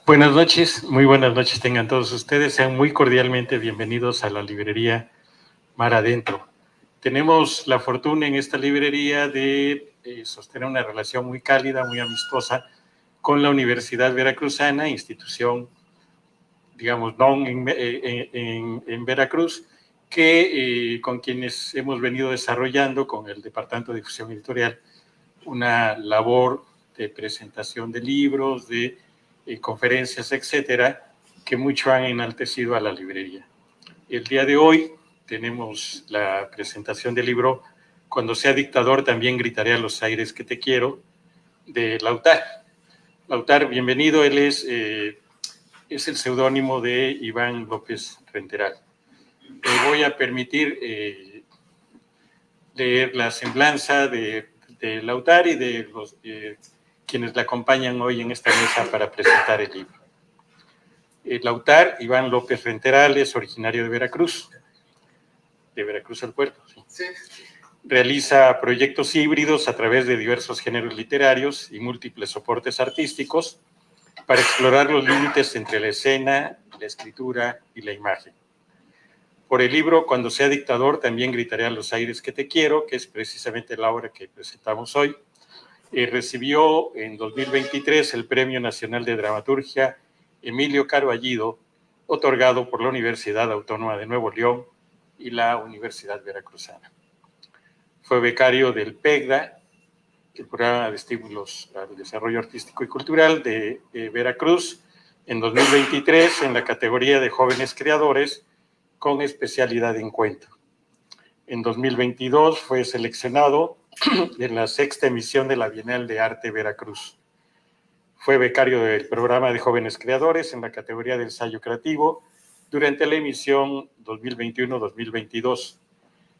Buenas noches, muy buenas noches tengan todos ustedes. Sean muy cordialmente bienvenidos a la librería Mar Adentro. Tenemos la fortuna en esta librería de sostener una relación muy cálida, muy amistosa con la Universidad Veracruzana, institución, digamos, en Veracruz, que con quienes hemos venido desarrollando con el Departamento de Difusión Editorial una labor de presentación de libros, de conferencias, etcétera, que mucho han enaltecido a la librería. El día de hoy tenemos la presentación del libro Cuando sea dictador también gritaré a los aires que te quiero, de Lautar. Lautar, bienvenido, él es el seudónimo de Iván López Renteral. Me voy a permitir leer la semblanza de Lautar y de los quienes la acompañan hoy en esta mesa para presentar el libro. Lautar Iván López Renteral es originario de Veracruz al Puerto. Sí. Realiza proyectos híbridos a través de diversos géneros literarios y múltiples soportes artísticos para explorar los límites entre la escena, la escritura y la imagen. Por el libro Cuando sea dictador también gritaré a los aires que te quiero, que es precisamente la obra que presentamos hoy. Recibió en 2023 el Premio Nacional de Dramaturgia Emilio Carballido, otorgado por la Universidad Autónoma de Nuevo León y la Universidad Veracruzana. Fue becario del PEGDA, el Programa de Estímulos al Desarrollo Artístico y Cultural de Veracruz, en 2023 en la categoría de Jóvenes Creadores con especialidad en cuento. En 2022 fue seleccionado en la 6ª emisión de la Bienal de Arte Veracruz. Fue becario del Programa de Jóvenes Creadores en la categoría de Ensayo Creativo durante la emisión 2021-2022.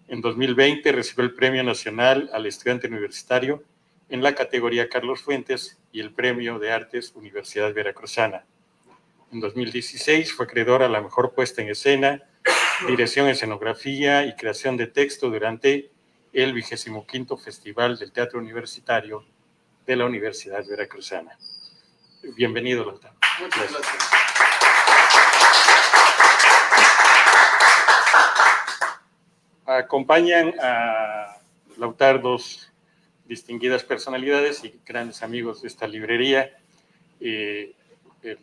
En 2020 recibió el Premio Nacional al Estudiante Universitario en la categoría Carlos Fuentes y el Premio de Artes Universidad Veracruzana. En 2016 fue acreedor a la mejor puesta en escena, dirección, escenografía y creación de texto durante el 25º Festival del Teatro Universitario de la Universidad Veracruzana. Bienvenido, Lautar. Muchas gracias. Acompañan a Lautar dos distinguidas personalidades y grandes amigos de esta librería, el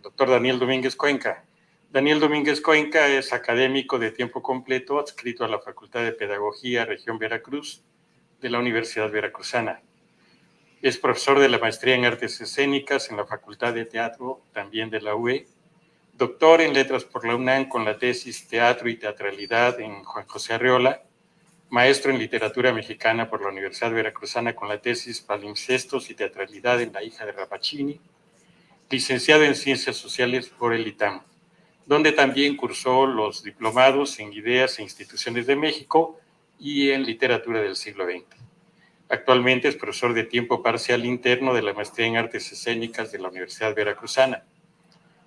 doctor Daniel Domínguez Cuenca. Daniel Domínguez Cuenca es académico de tiempo completo adscrito a la Facultad de Pedagogía Región Veracruz de la Universidad Veracruzana. Es profesor de la maestría en Artes Escénicas en la Facultad de Teatro, también de la UE, doctor en Letras por la UNAM con la tesis Teatro y Teatralidad en Juan José Arreola, maestro en Literatura Mexicana por la Universidad Veracruzana con la tesis Palimpsestos y Teatralidad en La hija de Rappaccini, licenciado en Ciencias Sociales por el ITAM, donde también cursó los diplomados en Ideas e Instituciones de México y en Literatura del siglo XX. Actualmente es profesor de tiempo parcial interno de la Maestría en Artes Escénicas de la Universidad Veracruzana.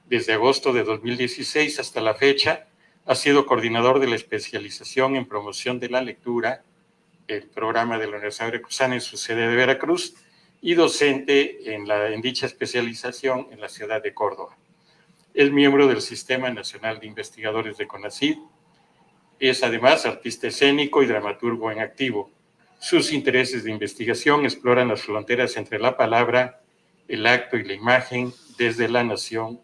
Desde agosto de 2016 hasta la fecha, ha sido coordinador de la especialización en promoción de la lectura, el programa de la Universidad Veracruzana en su sede de Veracruz, y docente en dicha especialización en la ciudad de Córdoba. Es miembro del Sistema Nacional de Investigadores de CONACYT. Es además artista escénico y dramaturgo en activo. Sus intereses de investigación exploran las fronteras entre la palabra, el acto y la imagen desde la noción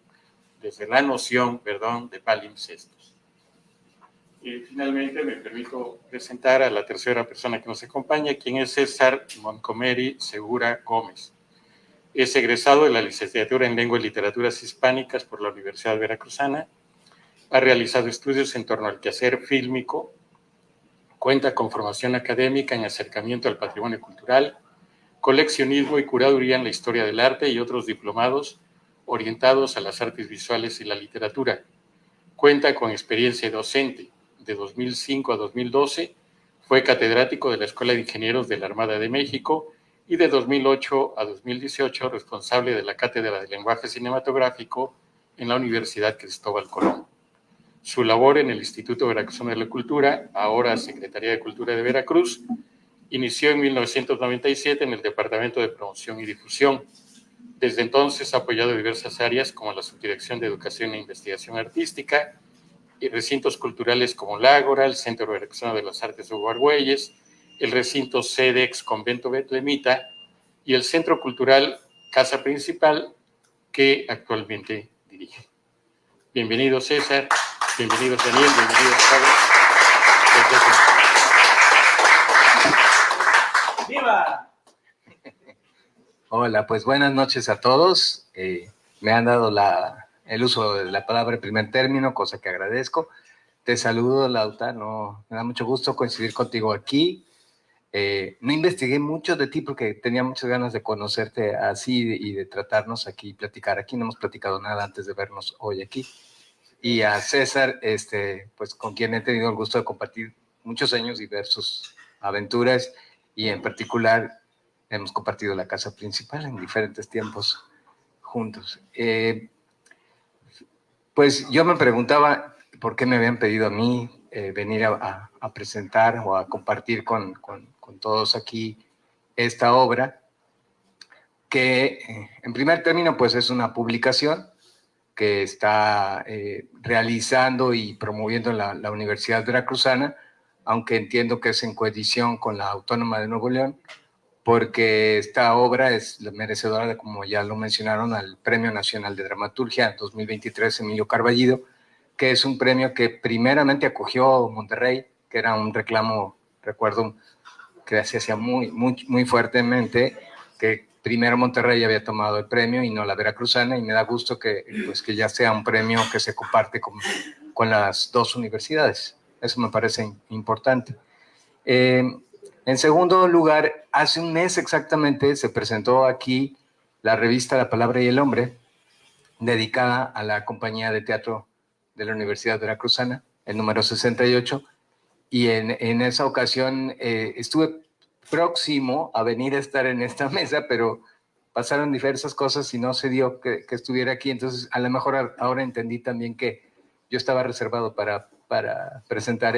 de palimpsestos. Y finalmente me permito presentar a la tercera persona que nos acompaña, quien es César Montgomery Segura Gómez. Es egresado de la licenciatura en Lengua y Literaturas Hispánicas por la Universidad Veracruzana. Ha realizado estudios en torno al quehacer fílmico. Cuenta con formación académica en acercamiento al patrimonio cultural, coleccionismo y curaduría en la historia del arte y otros diplomados orientados a las artes visuales y la literatura. Cuenta con experiencia docente. De 2005 a 2012 fue catedrático de la Escuela de Ingenieros de la Armada de México y de 2008 a 2018 responsable de la Cátedra de Lenguaje Cinematográfico en la Universidad Cristóbal Colón. Su labor en el Instituto Veracruzano de la Cultura, ahora Secretaría de Cultura de Veracruz, inició en 1997 en el Departamento de Promoción y Difusión. Desde entonces ha apoyado diversas áreas como la Subdirección de Educación e Investigación Artística y recintos culturales como la Ágora, el Centro Veracruzano de las Artes de Huargüeyes, el recinto CEDEX Convento Betlemita y el Centro Cultural Casa Principal, que actualmente dirige. Bienvenido César, bienvenidos Daniel, bienvenidos Carlos. ¡Viva! Hola, pues buenas noches a todos. Me han dado el uso de la palabra en primer término, cosa que agradezco. Te saludo, Lauta, me da mucho gusto coincidir contigo aquí. No investigué mucho de ti porque tenía muchas ganas de conocerte así y de tratarnos aquí, platicar aquí. No hemos platicado nada antes de vernos hoy aquí. Y a César, pues con quien he tenido el gusto de compartir muchos años, diversas aventuras, y en particular hemos compartido la casa principal en diferentes tiempos juntos. Pues yo me preguntaba por qué me habían pedido a mí venir a presentar o a compartir con todos aquí esta obra, que en primer término pues es una publicación que está realizando y promoviendo la Universidad Veracruzana, aunque entiendo que es en coedición con la Autónoma de Nuevo León, porque esta obra es merecedora de, como ya lo mencionaron, al Premio Nacional de Dramaturgia 2023 Emilio Carballido, que es un premio que primeramente acogió Monterrey, que era un reclamo, recuerdo, que se hacía muy fuertemente, que primero Monterrey había tomado el premio y no la Veracruzana, y me da gusto que ya sea un premio que se comparte con las dos universidades. Eso me parece importante. En segundo lugar, hace un mes exactamente se presentó aquí la revista La Palabra y el Hombre, dedicada a la compañía de teatro de la Universidad Veracruzana, el número 68, y en esa ocasión estuve próximo a venir a estar en esta mesa, pero pasaron diversas cosas y no se dio que estuviera aquí. Entonces, a lo mejor ahora entendí también que yo estaba reservado para presentar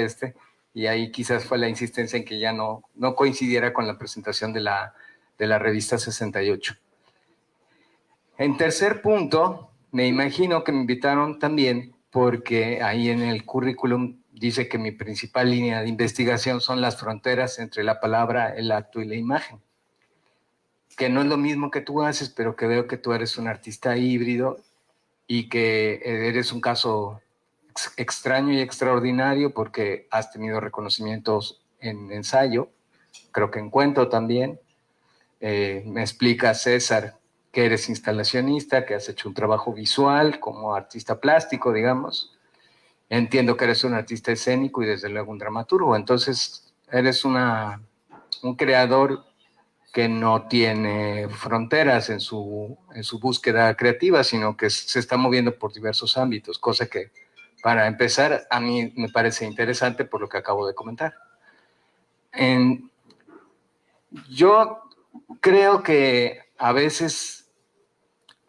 y ahí quizás fue la insistencia en que ya no coincidiera con la presentación de la revista 68. En tercer punto, me imagino que me invitaron también porque ahí en el currículum dice que mi principal línea de investigación son las fronteras entre la palabra, el acto y la imagen, que no es lo mismo que tú haces, pero que veo que tú eres un artista híbrido y que eres un caso extraño y extraordinario porque has tenido reconocimientos en ensayo, creo que en cuento también. Me explica César que eres instalacionista, que has hecho un trabajo visual como artista plástico, digamos. Entiendo que eres un artista escénico y desde luego un dramaturgo. Entonces, eres un creador que no tiene fronteras en su búsqueda creativa, sino que se está moviendo por diversos ámbitos, cosa que, para empezar, a mí me parece interesante por lo que acabo de comentar. Yo creo que a veces,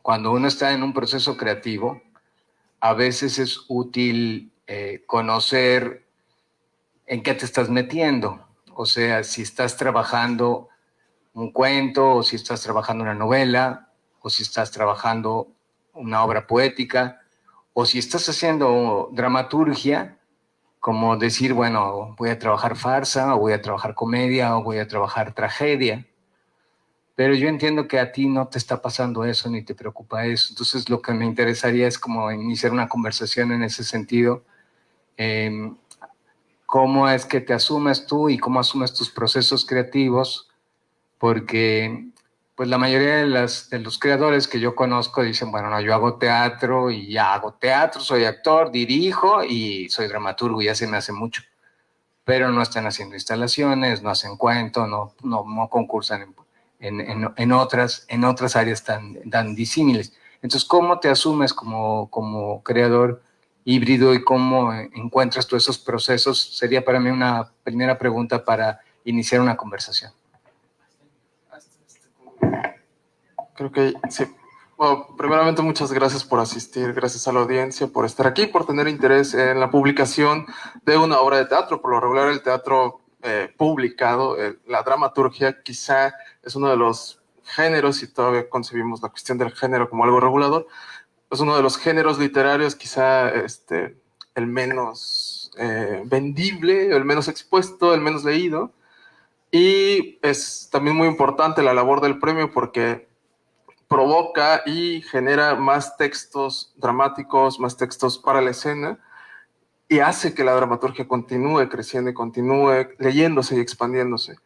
cuando uno está en un proceso creativo, a veces es útil conocer en qué te estás metiendo. O sea, si estás trabajando un cuento, o si estás trabajando una novela, o si estás trabajando una obra poética, o si estás haciendo dramaturgia, como decir, bueno, voy a trabajar farsa, o voy a trabajar comedia, o voy a trabajar tragedia. Pero yo entiendo que a ti no te está pasando eso, ni te preocupa eso. Entonces, lo que me interesaría es como iniciar una conversación en ese sentido. ¿Cómo es que te asumes tú y cómo asumes tus procesos creativos? Porque pues la mayoría de los creadores que yo conozco dicen, bueno, no, yo hago teatro y ya hago teatro, soy actor, dirijo y soy dramaturgo, y ya se me hace mucho. Pero no están haciendo instalaciones, no hacen cuentos, no concursan en otras áreas tan disímiles. Entonces, ¿cómo te asumes como creador híbrido y cómo encuentras tú esos procesos? Sería para mí una primera pregunta para iniciar una conversación. Creo que sí. Bueno, primeramente, muchas gracias por asistir, gracias a la audiencia por estar aquí, por tener interés en la publicación de una obra de teatro. Por lo regular, el teatro publicado, la dramaturgia, quizá es uno de los géneros, si todavía concebimos la cuestión del género como algo regulador, es uno de los géneros literarios quizá el menos vendible, el menos expuesto, el menos leído. Y es también muy importante la labor del premio porque provoca y genera más textos dramáticos, más textos para la escena y hace que la dramaturgia continúe creciendo y continúe leyéndose y expandiéndose.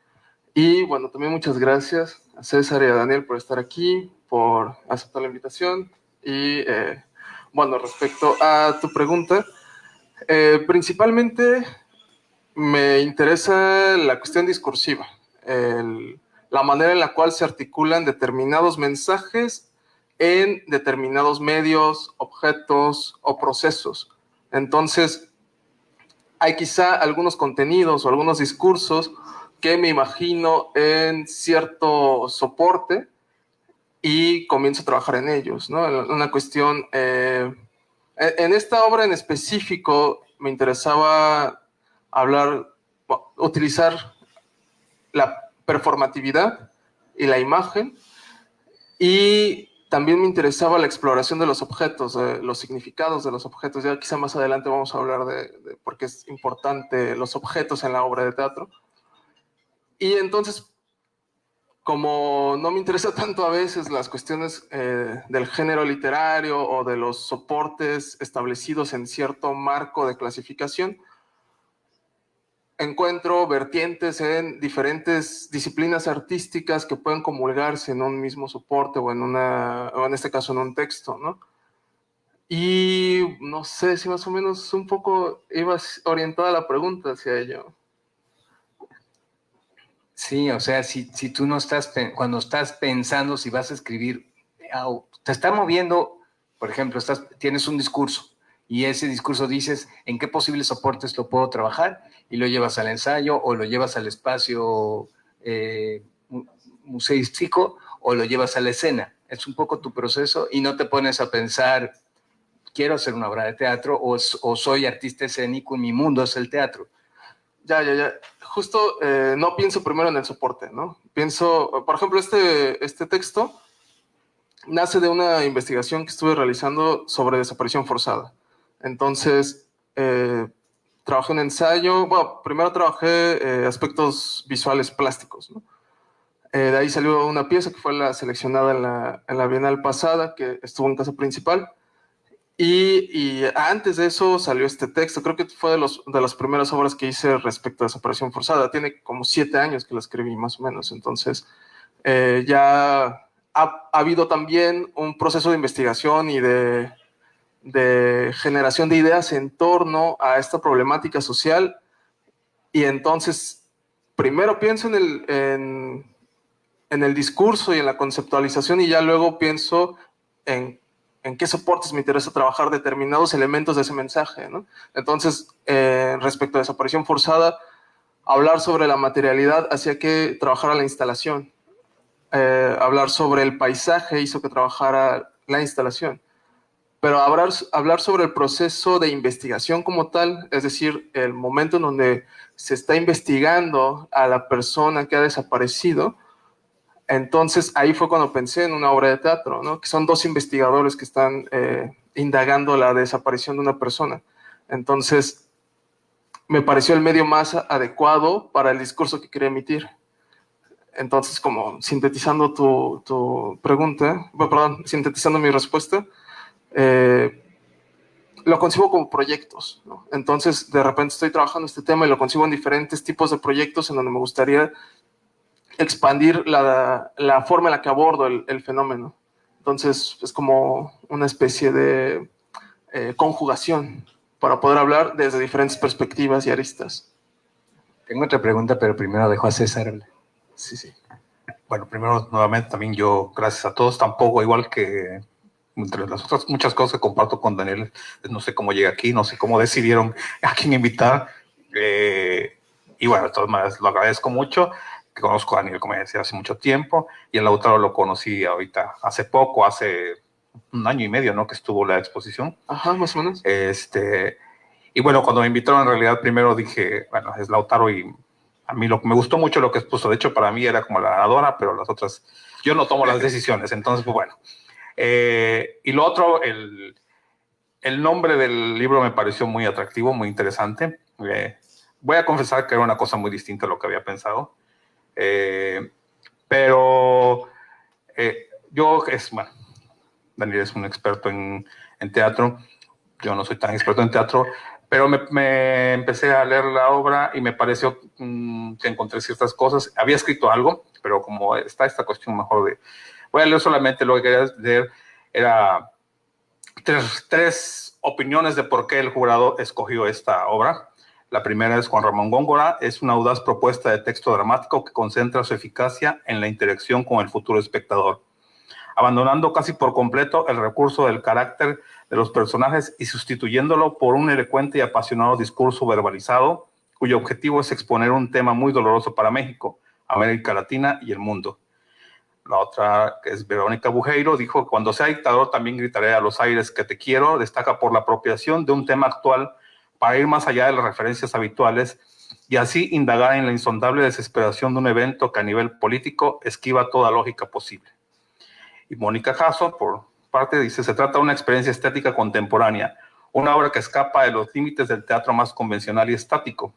Y bueno, también muchas gracias a César y a Daniel por estar aquí, por aceptar la invitación. Y bueno, respecto a tu pregunta, principalmente me interesa la cuestión discursiva, la manera en la cual se articulan determinados mensajes en determinados medios, objetos o procesos. Entonces, hay quizá algunos contenidos o algunos discursos que me imagino en cierto soporte y comienzo a trabajar en ellos, ¿no? Una cuestión, en esta obra en específico me interesaba utilizar la performatividad y la imagen, y también me interesaba la exploración de los objetos, los significados de los objetos. Ya quizá más adelante vamos a hablar de por qué es importante los objetos en la obra de teatro. Y entonces, como no me interesa tanto a veces las cuestiones del género literario o de los soportes establecidos en cierto marco de clasificación, encuentro vertientes en diferentes disciplinas artísticas que pueden comulgarse en un mismo soporte o en este caso en un texto, ¿no? Y no sé si más o menos un poco ibas orientada la pregunta hacia ello. Sí, o sea, si tú no estás, cuando estás pensando si vas a escribir, te está moviendo, por ejemplo, tienes un discurso y ese discurso dices en qué posibles soportes lo puedo trabajar y lo llevas al ensayo o lo llevas al espacio museístico o lo llevas a la escena. Es un poco tu proceso y no te pones a pensar, quiero hacer una obra de teatro o soy artista escénico y mi mundo es el teatro. Ya. Justo no pienso primero en el soporte, ¿no? Pienso, por ejemplo, este texto nace de una investigación que estuve realizando sobre desaparición forzada. Entonces, trabajé un ensayo, bueno, primero trabajé aspectos visuales plásticos, ¿no? De ahí salió una pieza que fue la seleccionada en la Bienal pasada, que estuvo en casa principal. Y antes de eso salió este texto, creo que fue de las primeras obras que hice respecto a desaparición forzada. Tiene como 7 años que la escribí, más o menos. Entonces, ya ha habido también un proceso de investigación y de generación de ideas en torno a esta problemática social. Y entonces, primero pienso en el discurso y en la conceptualización, y ya luego pienso en qué soportes me interesa trabajar determinados elementos de ese mensaje, ¿no? Entonces, respecto a desaparición forzada, hablar sobre la materialidad hacía que trabajara la instalación. Hablar sobre el paisaje hizo que trabajara la instalación. Pero hablar sobre el proceso de investigación como tal, es decir, el momento en donde se está investigando a la persona que ha desaparecido, entonces ahí fue cuando pensé en una obra de teatro, ¿no? Que son 2 investigadores que están indagando la desaparición de una persona. Entonces me pareció el medio más adecuado para el discurso que quería emitir. Entonces, como sintetizando tu pregunta, perdón, sintetizando mi respuesta, lo concibo como proyectos, ¿no? Entonces, de repente estoy trabajando este tema y lo concibo en diferentes tipos de proyectos en donde me gustaría expandir la forma en la que abordo el fenómeno. Entonces, es como una especie de conjugación para poder hablar desde diferentes perspectivas y aristas. Tengo otra pregunta, pero primero dejo a César hablar. Sí. Bueno, primero, nuevamente, también yo, gracias a todos, tampoco, igual que entre las otras muchas cosas que comparto con Daniel, no sé cómo llegué aquí, no sé cómo decidieron a quién invitar, y bueno, de todas maneras, lo agradezco mucho, que conozco a Daniel, como decía, hace mucho tiempo, y el autor lo conocí ahorita, hace poco, hace un año y medio, ¿no? Que estuvo la exposición. Ajá, más o menos. Y bueno, cuando me invitaron, en realidad, primero dije, bueno, es Lautaro y a mí me gustó mucho lo que expuso. De hecho, para mí era como la ganadora, pero las otras, yo no tomo las decisiones. Entonces, pues bueno. Y lo otro, el nombre del libro me pareció muy atractivo, muy interesante. Voy a confesar que era una cosa muy distinta a lo que había pensado. Pero bueno, Daniel es un experto en teatro. Yo no soy tan experto en teatro, pero me empecé a leer la obra y me pareció que encontré ciertas cosas. Había escrito algo, pero como está esta cuestión mejor de... Voy a leer solamente lo que quería leer. Era tres opiniones de por qué el jurado escogió esta obra. La primera es Juan Ramón Góngora. Es una audaz propuesta de texto dramático que concentra su eficacia en la interacción con el futuro espectador, abandonando casi por completo el recurso del carácter de los personajes y sustituyéndolo por un elocuente y apasionado discurso verbalizado, cuyo objetivo es exponer un tema muy doloroso para México, América Latina y el mundo. La otra, que es Verónica Bujeiro, dijo: cuando sea dictador también gritaré a los aires que te quiero. Destaca por la apropiación de un tema actual para ir más allá de las referencias habituales y así indagar en la insondable desesperación de un evento que a nivel político esquiva toda lógica posible. Y Mónica Jasso, por parte, dice: se trata de una experiencia estética contemporánea, una obra que escapa de los límites del teatro más convencional y estático.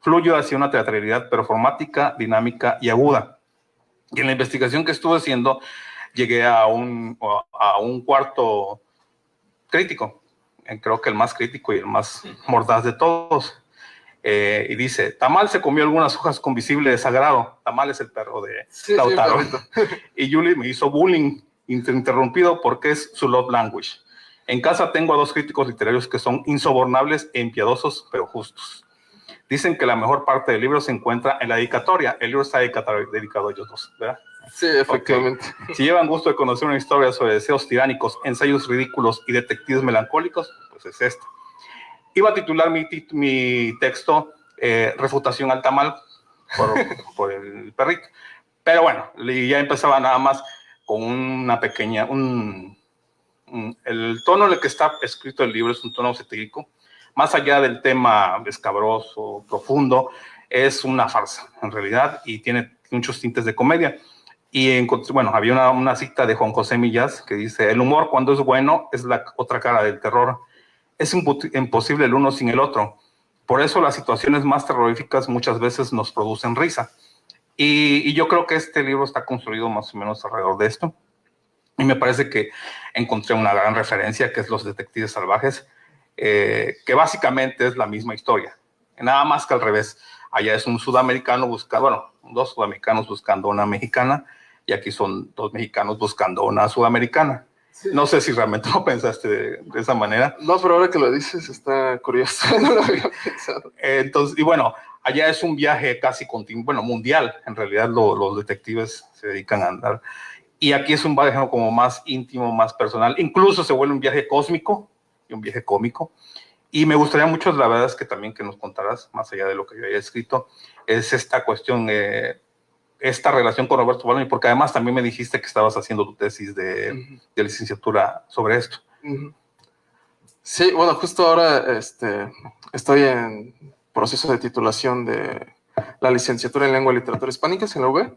Fluye hacia una teatralidad performática, dinámica y aguda. Y en la investigación que estuve haciendo, llegué a un cuarto crítico, creo que el más crítico y el más mordaz de todos. Y dice: Tamal se comió algunas hojas con visible desagrado. Tamal es el perro de Lautaro. Y Julie me hizo bullying interrumpido porque es su love language. En casa tengo a dos críticos literarios que son insobornables e impiedosos, pero justos. Dicen que la mejor parte del libro se encuentra en la dedicatoria. El libro está dedicado a ellos dos, ¿verdad? Sí, efectivamente. Okay. Si llevan gusto de conocer una historia sobre deseos tiránicos, ensayos ridículos y detectives melancólicos, pues es esta. Iba a titular mi texto Refutación al tamal por el perrito. Pero bueno, ya empezaba nada más con una pequeña... el tono en el que está escrito el libro es un tono satírico. Más allá del tema escabroso, profundo, es una farsa, en realidad, y tiene muchos tintes de comedia. Y bueno, había una cita de Juan José Millás que dice: el humor, cuando es bueno, es la otra cara del terror. Es imposible el uno sin el otro. Por eso las situaciones más terroríficas muchas veces nos producen risa. Y yo creo que este libro está construido más o menos alrededor de esto. Y me parece que encontré una gran referencia, que es Los Detectives Salvajes, que básicamente es la misma historia, nada más que al revés. Allá es un sudamericano dos sudamericanos buscando una mexicana, y aquí son dos mexicanos buscando una sudamericana. Sí. No sé si realmente lo pensaste de esa manera. No, pero ahora que lo dices está curioso, no lo había pensado. Entonces, y bueno, allá es un viaje casi mundial. En realidad los detectives se dedican a andar. Y aquí es un viaje como más íntimo, más personal. Incluso se vuelve un viaje cósmico y un viaje cómico. Y me gustaría mucho, la verdad es que también que nos contaras, más allá de lo que yo haya escrito, es esta cuestión, esta relación con Roberto Bolaño, porque además también me dijiste que estabas haciendo tu tesis de licenciatura sobre esto. Sí, bueno, justo ahora estoy en proceso de titulación de la licenciatura en Lengua y Literatura Hispánicas en la UB,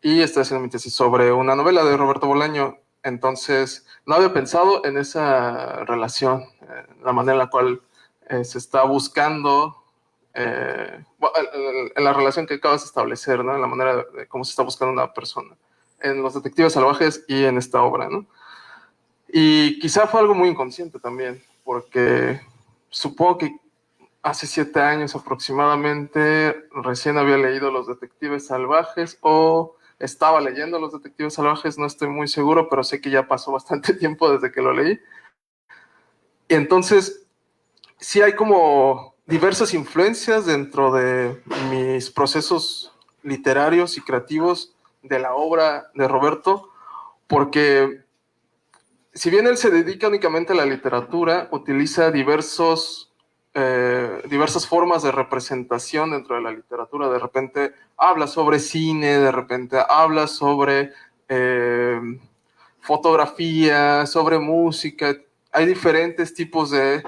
y estoy haciendo mi tesis sobre una novela de Roberto Bolaño. Entonces, no había pensado en esa relación, la manera en la cual se está buscando, en la relación que acabas de establecer, ¿no? En la manera de cómo se está buscando una persona, en Los Detectives Salvajes y en esta obra, ¿no? Y quizá fue algo muy inconsciente también, porque supongo que hace 7 años aproximadamente recién había leído Los Detectives Salvajes, o estaba leyendo Los Detectives Salvajes, no estoy muy seguro, pero sé que ya pasó bastante tiempo desde que lo leí. Y entonces, sí hay como diversas influencias dentro de mis procesos literarios y creativos de la obra de Roberto, porque si bien él se dedica únicamente a la literatura, utiliza diversas formas de representación dentro de la literatura. De repente habla sobre cine, de repente habla sobre fotografía, sobre música. Hay diferentes tipos de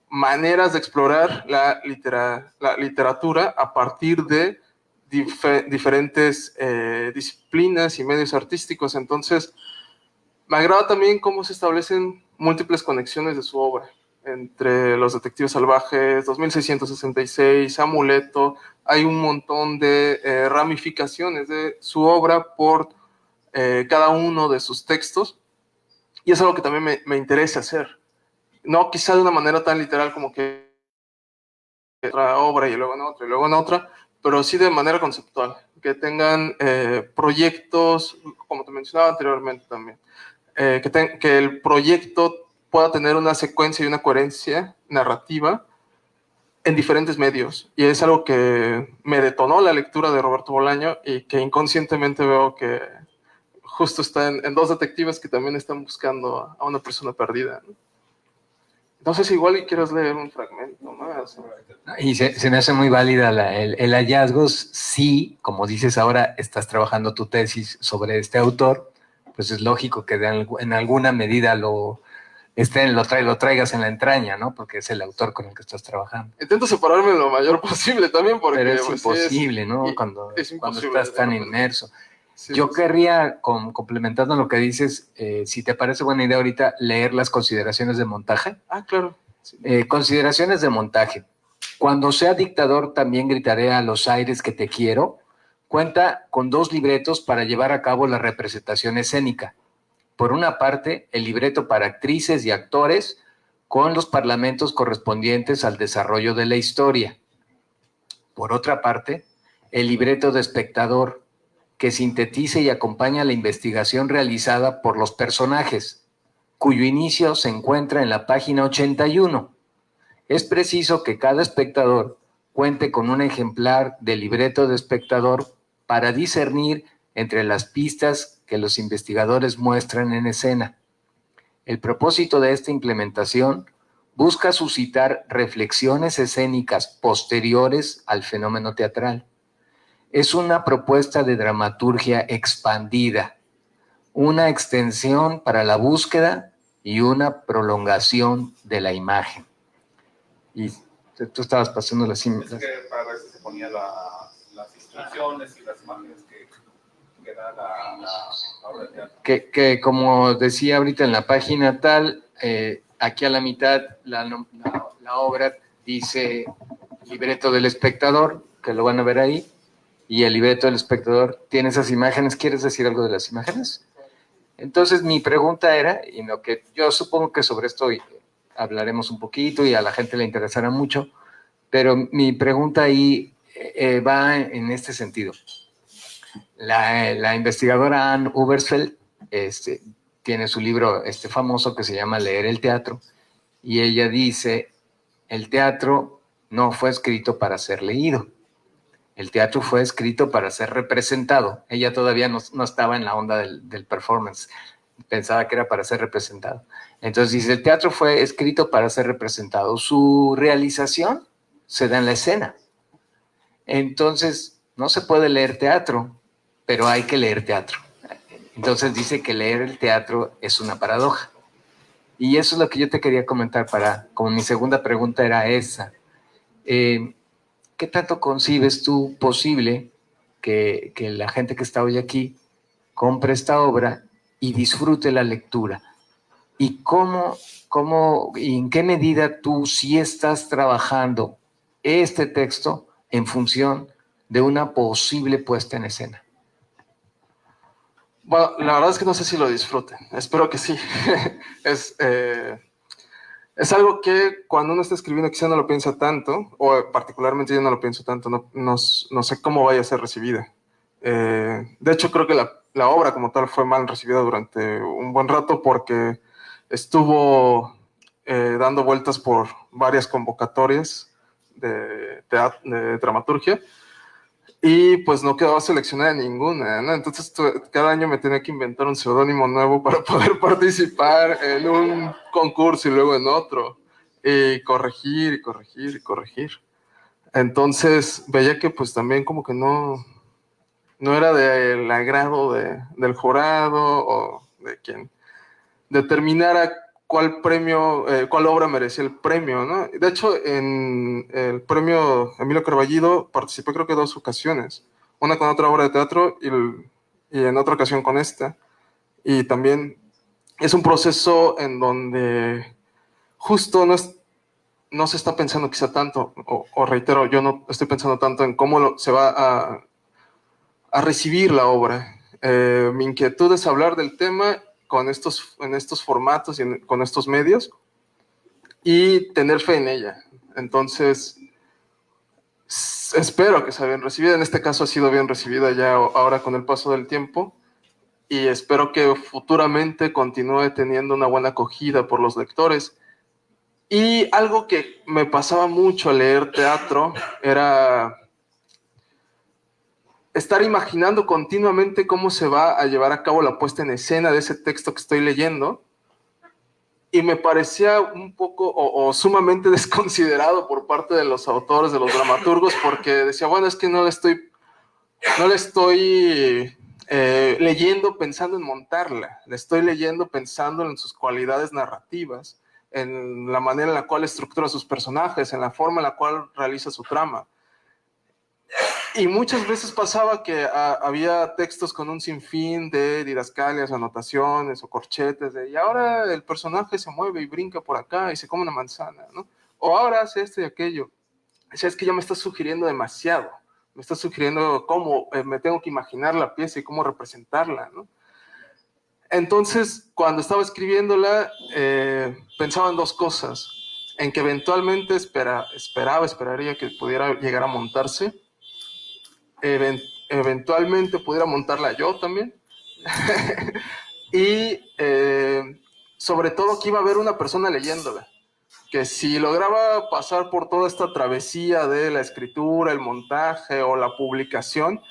maneras de explorar la literatura a partir de diferentes disciplinas y medios artísticos. Entonces, me agrada también cómo se establecen múltiples conexiones de su obra, entre Los Detectives Salvajes, 2666, Amuleto. Hay un montón de ramificaciones de su obra por cada uno de sus textos, y es algo que también me interesa hacer. No quizá de una manera tan literal como que otra obra y luego en otra y luego en otra, pero sí de manera conceptual, que tengan proyectos, como te mencionaba anteriormente también, que el proyecto pueda tener una secuencia y una coherencia narrativa en diferentes medios. Y es algo que me detonó la lectura de Roberto Bolaño y que inconscientemente veo que justo está en dos detectives que también están buscando a una persona perdida, ¿no? Entonces igual y quieres leer un fragmento más. Y se me hace muy válida el hallazgo. Sí, como dices ahora, estás trabajando tu tesis sobre este autor, pues es lógico que en alguna medida lo traigas en la entraña, ¿no? Porque es el autor con el que estás trabajando. Intento separarme lo mayor posible también, porque pero es pues, imposible, sí, ¿no? Cuando estás tan inmerso. Sí, yo querría, complementando lo que dices, si te parece buena idea ahorita, leer las consideraciones de montaje. Ah, claro. Sí. Consideraciones de montaje. Cuando sea dictador, también gritaré a los aires que te quiero. Cuenta con 2 libretos para llevar a cabo la representación escénica. Por una parte, el libreto para actrices y actores, con los parlamentos correspondientes al desarrollo de la historia. Por otra parte, el libreto de espectador, que sintetiza y acompaña la investigación realizada por los personajes, cuyo inicio se encuentra en la página 81. Es preciso que cada espectador cuente con un ejemplar del libreto de espectador para discernir entre las pistas que los investigadores muestran en escena. El propósito de esta implementación busca suscitar reflexiones escénicas posteriores al fenómeno teatral. Es una propuesta de dramaturgia expandida, una extensión para la búsqueda y una prolongación de la imagen. Y tú estabas pasando las imágenes. Es que para eso se ponían las instrucciones y las imágenes que da la obra de teatro. Que como decía ahorita en la página tal, aquí a la mitad la obra dice libreto del espectador, que lo van a ver ahí, y el libreto del espectador tiene esas imágenes. ¿Quieres decir algo de las imágenes? Entonces mi pregunta era, y lo que yo supongo que sobre esto hablaremos un poquito y a la gente le interesará mucho, pero mi pregunta ahí va en este sentido. La investigadora Anne Ubersfeld tiene su libro famoso que se llama Leer el teatro, y ella dice, el teatro no fue escrito para ser leído. El teatro fue escrito para ser representado. Ella todavía no estaba en la onda del performance. Pensaba que era para ser representado. Entonces dice, el teatro fue escrito para ser representado. Su realización se da en la escena. Entonces, no se puede leer teatro, pero hay que leer teatro. Entonces dice que leer el teatro es una paradoja. Y eso es lo que yo te quería comentar como mi segunda pregunta era esa. ¿Qué tanto concibes tú posible que la gente que está hoy aquí compre esta obra y disfrute la lectura? ¿Y y en qué medida tú sí estás trabajando este texto en función de una posible puesta en escena? Bueno, la verdad es que no sé si lo disfruten. Espero que sí. Es algo que cuando uno está escribiendo quizá no lo piensa tanto, o particularmente yo no lo pienso tanto, no sé cómo vaya a ser recibida. De hecho, creo que la obra como tal fue mal recibida durante un buen rato porque estuvo dando vueltas por varias convocatorias de dramaturgia y pues no quedaba seleccionada ninguna, ¿no? Entonces cada año me tenía que inventar un seudónimo nuevo para poder participar en un concurso y luego en otro, y corregir y corregir y corregir. Entonces veía que pues también como que no era del agrado del jurado, de quien determinara cuál premio, cuál obra merecía el premio, ¿no? De hecho, en el premio Emilio Carballido participé creo que 2 ocasiones, una con otra obra de teatro y en otra ocasión con esta. Y también es un proceso en donde justo no se está pensando quizá tanto, o reitero, yo no estoy pensando tanto en cómo se va a recibir la obra. Mi inquietud es hablar del tema en estos formatos y con estos medios y tener fe en ella. Entonces, espero que sea bien recibida. En este caso ha sido bien recibida ya ahora con el paso del tiempo y espero que futuramente continúe teniendo una buena acogida por los lectores. Y algo que me pasaba mucho al leer teatro era estar imaginando continuamente cómo se va a llevar a cabo la puesta en escena de ese texto que estoy leyendo, y me parecía un poco o sumamente desconsiderado por parte de los autores, de los dramaturgos, porque decía, bueno, es que no le estoy leyendo pensando en montarla, le estoy leyendo pensando en sus cualidades narrativas, en la manera en la cual estructura sus personajes, en la forma en la cual realiza su trama. Y muchas veces pasaba que había textos con un sinfín de didascalias, anotaciones o corchetes, y ahora el personaje se mueve y brinca por acá y se come una manzana, ¿no? O ahora hace esto y aquello. O sea, es que ya me está sugiriendo demasiado. Me está sugiriendo cómo me tengo que imaginar la pieza y cómo representarla, ¿no? Entonces, cuando estaba escribiéndola, pensaba en 2 cosas. En que eventualmente esperaría que pudiera llegar a montarse. Eventualmente pudiera montarla yo también. Y sobre todo que iba a haber una persona leyéndola. Que si lograba pasar por toda esta travesía de la escritura, el montaje o la publicación,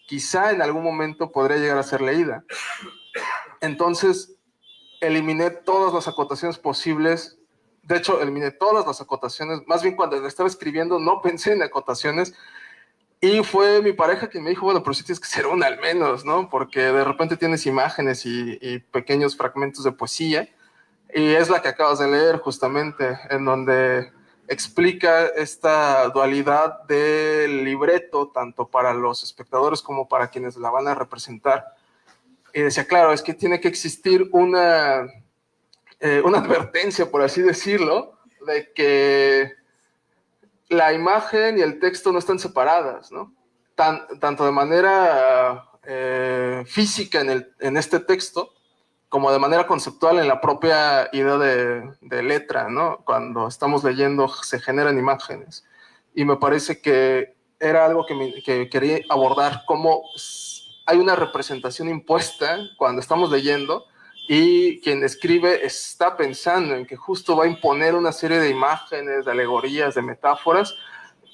quizá en algún momento podría llegar a ser leída. Entonces, eliminé todas las acotaciones posibles. De hecho, eliminé todas las acotaciones. Más bien, cuando estaba escribiendo, no pensé en acotaciones. Y fue mi pareja quien me dijo, bueno, pero sí tienes que ser una al menos, ¿no? Porque de repente tienes imágenes y pequeños fragmentos de poesía. Y es la que acabas de leer justamente, en donde explica esta dualidad del libreto, tanto para los espectadores como para quienes la van a representar. Y decía, claro, es que tiene que existir una advertencia, por así decirlo, de que la imagen y el texto no están separadas, ¿no? Tanto de manera física en este texto, como de manera conceptual en la propia idea de letra, ¿no? Cuando estamos leyendo se generan imágenes. Y me parece que era algo que quería abordar, cómo hay una representación impuesta cuando estamos leyendo y quien escribe está pensando en que justo va a imponer una serie de imágenes, de alegorías, de metáforas,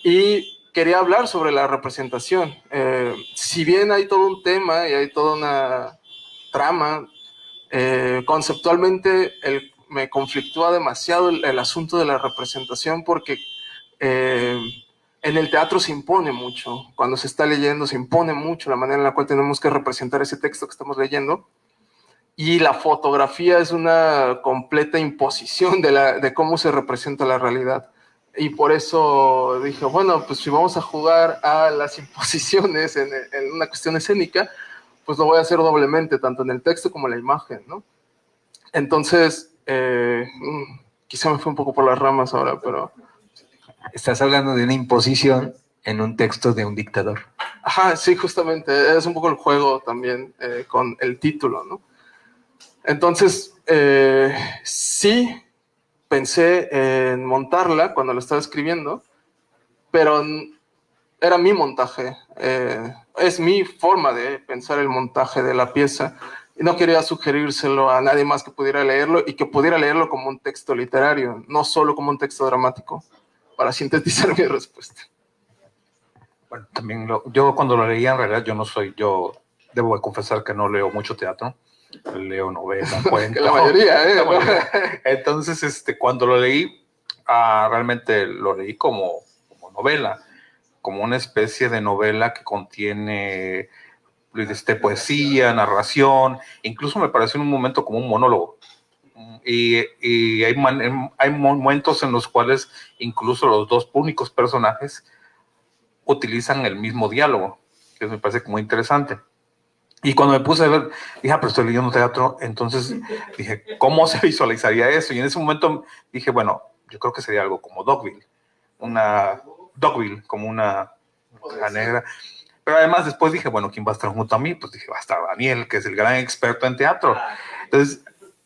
y quería hablar sobre la representación. Si bien hay todo un tema y hay toda una trama, conceptualmente me conflictúa demasiado el asunto de la representación porque en el teatro se impone mucho, cuando se está leyendo se impone mucho la manera en la cual tenemos que representar ese texto que estamos leyendo, y la fotografía es una completa imposición de cómo se representa la realidad. Y por eso dije, bueno, pues si vamos a jugar a las imposiciones en una cuestión escénica, pues lo voy a hacer doblemente, tanto en el texto como en la imagen, ¿no? Entonces, quizá me fui un poco por las ramas ahora, pero... Estás hablando de una imposición en un texto de un dictador. Ajá, sí, justamente, es un poco el juego también con el título, ¿no? Entonces, sí pensé en montarla cuando la estaba escribiendo, pero era mi montaje, es mi forma de pensar el montaje de la pieza, y no quería sugerírselo a nadie más que pudiera leerlo y que pudiera leerlo como un texto literario, no solo como un texto dramático, para sintetizar mi respuesta. Bueno, también yo cuando lo leía, en realidad yo debo de confesar que no leo mucho teatro, leo novela, cuento. Que la mayoría, La mayoría. Entonces, cuando lo leí, realmente lo leí como novela, como una especie de novela que contiene poesía, narración, incluso me pareció en un momento como un monólogo. Y hay momentos en los cuales incluso los dos únicos personajes utilizan el mismo diálogo, que me parece muy interesante. Y cuando me puse a ver, dije, pero estoy leyendo teatro, entonces dije, ¿cómo se visualizaría eso? Y en ese momento dije, bueno, yo creo que sería algo como Dogville, como una negra. Pero además después dije, bueno, ¿quién va a estar junto a mí? Pues dije, va a estar Daniel, que es el gran experto en teatro. Entonces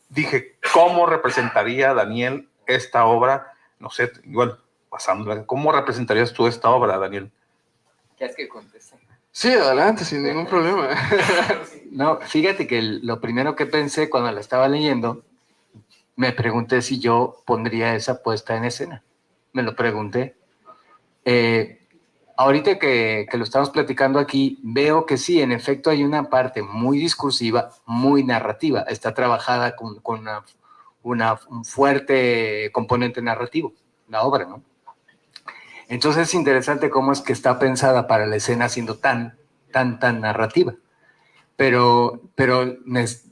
dije, ¿cómo representaría Daniel esta obra? No sé, igual, pasándola, ¿cómo representarías tú esta obra, Daniel? ¿Quieres que conteste? Sí, adelante, sin ningún problema. No, fíjate que lo primero que pensé cuando la estaba leyendo, me pregunté si yo pondría esa puesta en escena. Me lo pregunté. Ahorita que lo estamos platicando aquí, veo que sí, en efecto hay una parte muy discursiva, muy narrativa. Está trabajada con un fuerte componente narrativo, la obra, ¿no? Entonces es interesante cómo es que está pensada para la escena siendo tan narrativa. Pero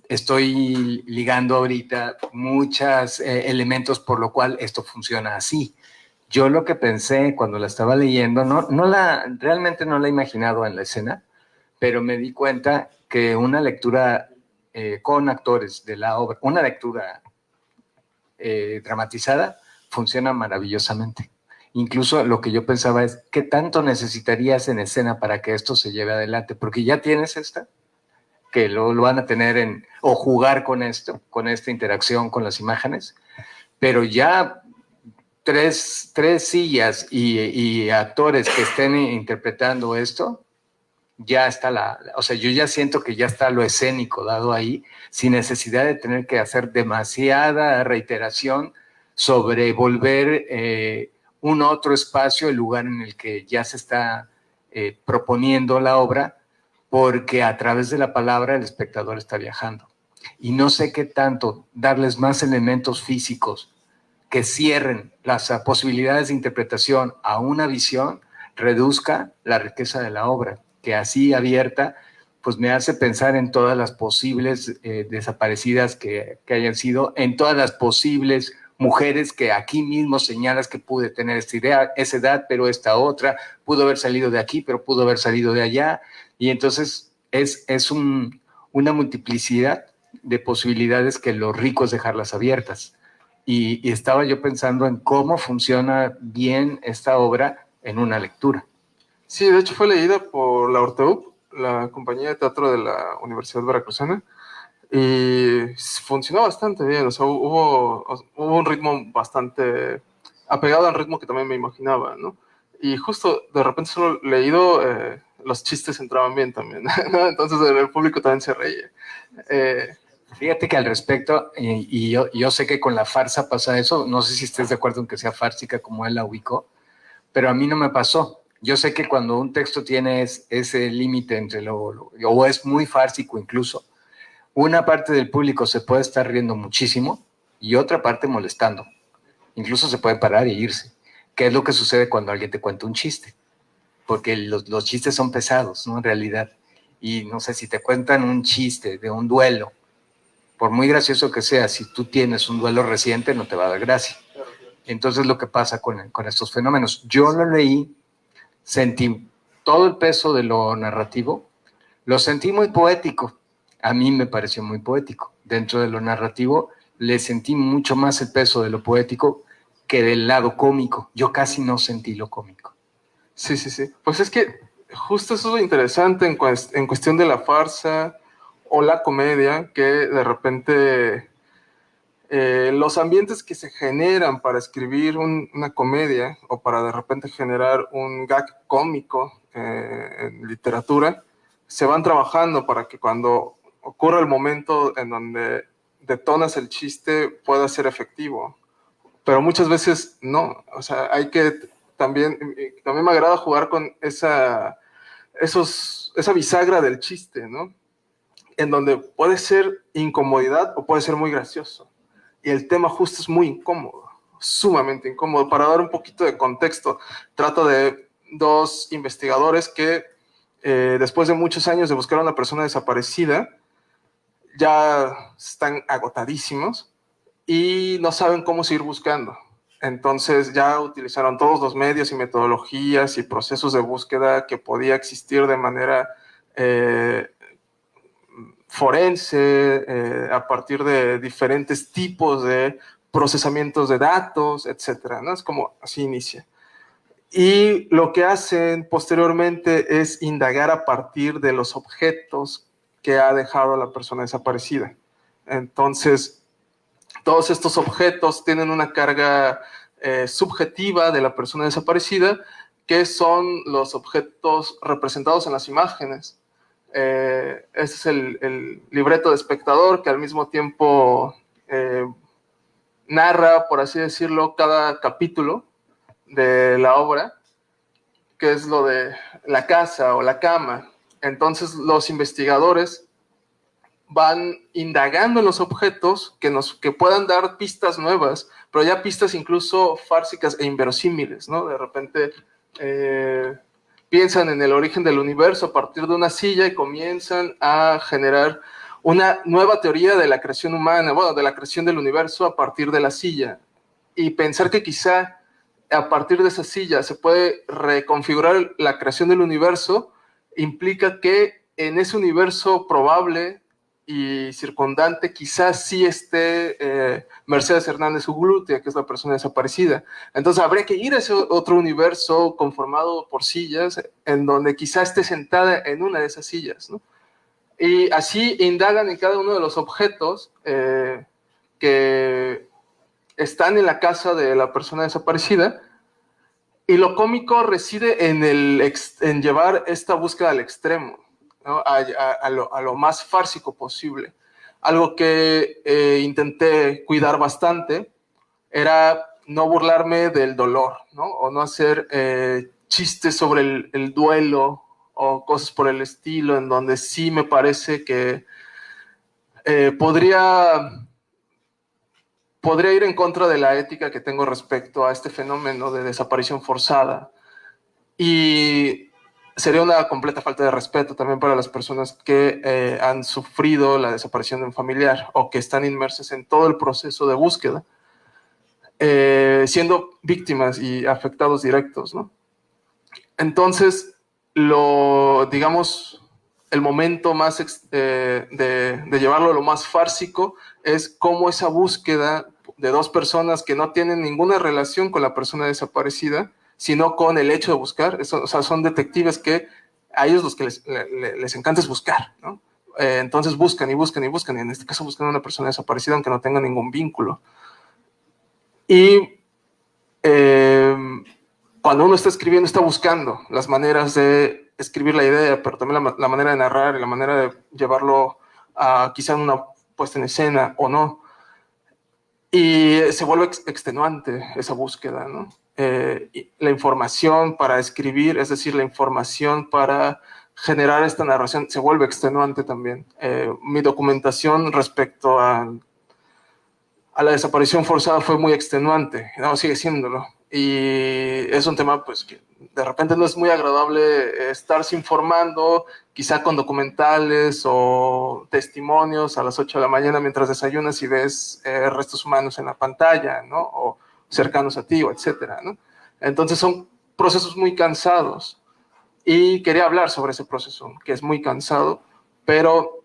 estoy ligando ahorita muchos elementos por lo cual esto funciona así. Yo lo que pensé cuando la estaba leyendo, realmente no la he imaginado en la escena, pero me di cuenta que una lectura con actores de la obra, una lectura dramatizada, funciona maravillosamente. Incluso lo que yo pensaba es, ¿qué tanto necesitarías en escena para que esto se lleve adelante? Porque ya tienes esta, que lo van a tener o jugar con esto, con esta interacción con las imágenes, pero ya tres sillas y actores que estén interpretando esto, ya está o sea, yo ya siento que ya está lo escénico dado ahí, sin necesidad de tener que hacer demasiada reiteración sobre volver un otro espacio, el lugar en el que ya se está proponiendo la obra, porque a través de la palabra el espectador está viajando. Y no sé qué tanto darles más elementos físicos que cierren las posibilidades de interpretación a una visión, reduzca la riqueza de la obra, que así abierta, pues me hace pensar en todas las posibles desaparecidas que hayan sido, en todas las posibles mujeres que aquí mismo señalas que pude tener esa edad, pero esta otra, pudo haber salido de aquí, pero pudo haber salido de allá, y entonces es una multiplicidad de posibilidades que lo rico es dejarlas abiertas. Y estaba yo pensando en cómo funciona bien esta obra en una lectura. Sí, de hecho fue leída por la Orteup, la compañía de teatro de la Universidad Veracruzana, y funcionó bastante bien. O sea, hubo un ritmo bastante apegado al ritmo que también me imaginaba, ¿no? Y justo de repente solo leído, los chistes entraban bien también, ¿no? Entonces el público también se reía. Fíjate que al respecto, y yo sé que con la farsa pasa eso, no sé si estés de acuerdo en que sea fársica como él la ubicó, pero a mí no me pasó. Yo sé que cuando un texto tiene ese límite entre o es muy fársico incluso, una parte del público se puede estar riendo muchísimo y otra parte molestando. Incluso se puede parar e irse. ¿Qué es lo que sucede cuando alguien te cuenta un chiste? Porque los chistes son pesados, ¿no? En realidad. Y no sé, si te cuentan un chiste de un duelo, por muy gracioso que sea, si tú tienes un duelo reciente, no te va a dar gracia. Entonces, lo que pasa con estos fenómenos. Yo lo leí, sentí todo el peso de lo narrativo, lo sentí muy poético. A mí me pareció muy poético. Dentro de lo narrativo, le sentí mucho más el peso de lo poético que del lado cómico. Yo casi no sentí lo cómico. Sí, sí, sí. Pues es que justo eso es lo interesante en cuestión de la farsa o la comedia, que de repente los ambientes que se generan para escribir una comedia o para de repente generar un gag cómico en literatura, se van trabajando para que cuando ocurra el momento en donde detonas el chiste pueda ser efectivo. Pero muchas veces no. O sea, hay que también me agrada jugar con esa bisagra del chiste, ¿no? En donde puede ser incomodidad o puede ser muy gracioso. Y el tema justo es muy incómodo, sumamente incómodo. Para dar un poquito de contexto, trato de dos investigadores que después de muchos años de buscar a una persona desaparecida, ya están agotadísimos y no saben cómo seguir buscando. Entonces ya utilizaron todos los medios y metodologías y procesos de búsqueda que podía existir de manera forense, a partir de diferentes tipos de procesamientos de datos, etcétera, ¿no? Es como así inicia. Y lo que hacen posteriormente es indagar a partir de los objetos que ha dejado la persona desaparecida. Entonces, todos estos objetos tienen una carga subjetiva de la persona desaparecida, que son los objetos representados en las imágenes. Ese es el libreto de espectador que al mismo tiempo narra, por así decirlo, cada capítulo de la obra, que es lo de la casa o la cama. Entonces los investigadores van indagando en los objetos que puedan dar pistas nuevas, pero ya pistas incluso fársicas e inverosímiles, ¿no? De repente piensan en el origen del universo a partir de una silla y comienzan a generar una nueva teoría de la creación humana, bueno, de la creación del universo a partir de la silla. Y pensar que quizá a partir de esa silla se puede reconfigurar la creación del universo implica que en ese universo probable y circundante quizás sí esté Mercedes Hernández Urrutia, que es la persona desaparecida. Entonces habría que ir a ese otro universo conformado por sillas en donde quizás esté sentada en una de esas sillas, ¿no? Y así indagan en cada uno de los objetos que están en la casa de la persona desaparecida. Y lo cómico reside en llevar esta búsqueda al extremo, ¿no? a lo más fársico posible. Algo que intenté cuidar bastante era no burlarme del dolor, ¿no? O no hacer chistes sobre el duelo o cosas por el estilo, en donde sí me parece que podría ir en contra de la ética que tengo respecto a este fenómeno de desaparición forzada. Y sería una completa falta de respeto también para las personas que han sufrido la desaparición de un familiar o que están inmersas en todo el proceso de búsqueda, siendo víctimas y afectados directos, ¿no? Entonces, digamos, el momento más de llevarlo a lo más fársico es cómo esa búsqueda de dos personas que no tienen ninguna relación con la persona desaparecida, sino con el hecho de buscar. O sea, son detectives que a ellos los que les encanta es buscar, ¿no? Entonces buscan y buscan y buscan, y en este caso buscan a una persona desaparecida aunque no tenga ningún vínculo. Y cuando uno está escribiendo, está buscando las maneras de escribir la idea, pero también la manera de narrar y la manera de llevarlo a quizá una puesta en escena o no. Y se vuelve extenuante esa búsqueda, ¿no? La información para escribir, es decir, la información para generar esta narración, se vuelve extenuante también. Mi documentación respecto a la desaparición forzada fue muy extenuante, no, sigue siéndolo. Y es un tema pues que de repente no es muy agradable estarse informando, quizá con documentales o testimonios a las 8 de la mañana mientras desayunas y ves restos humanos en la pantalla, ¿no? O cercanos a ti, o etcétera, ¿no? Entonces son procesos muy cansados y quería hablar sobre ese proceso, que es muy cansado, pero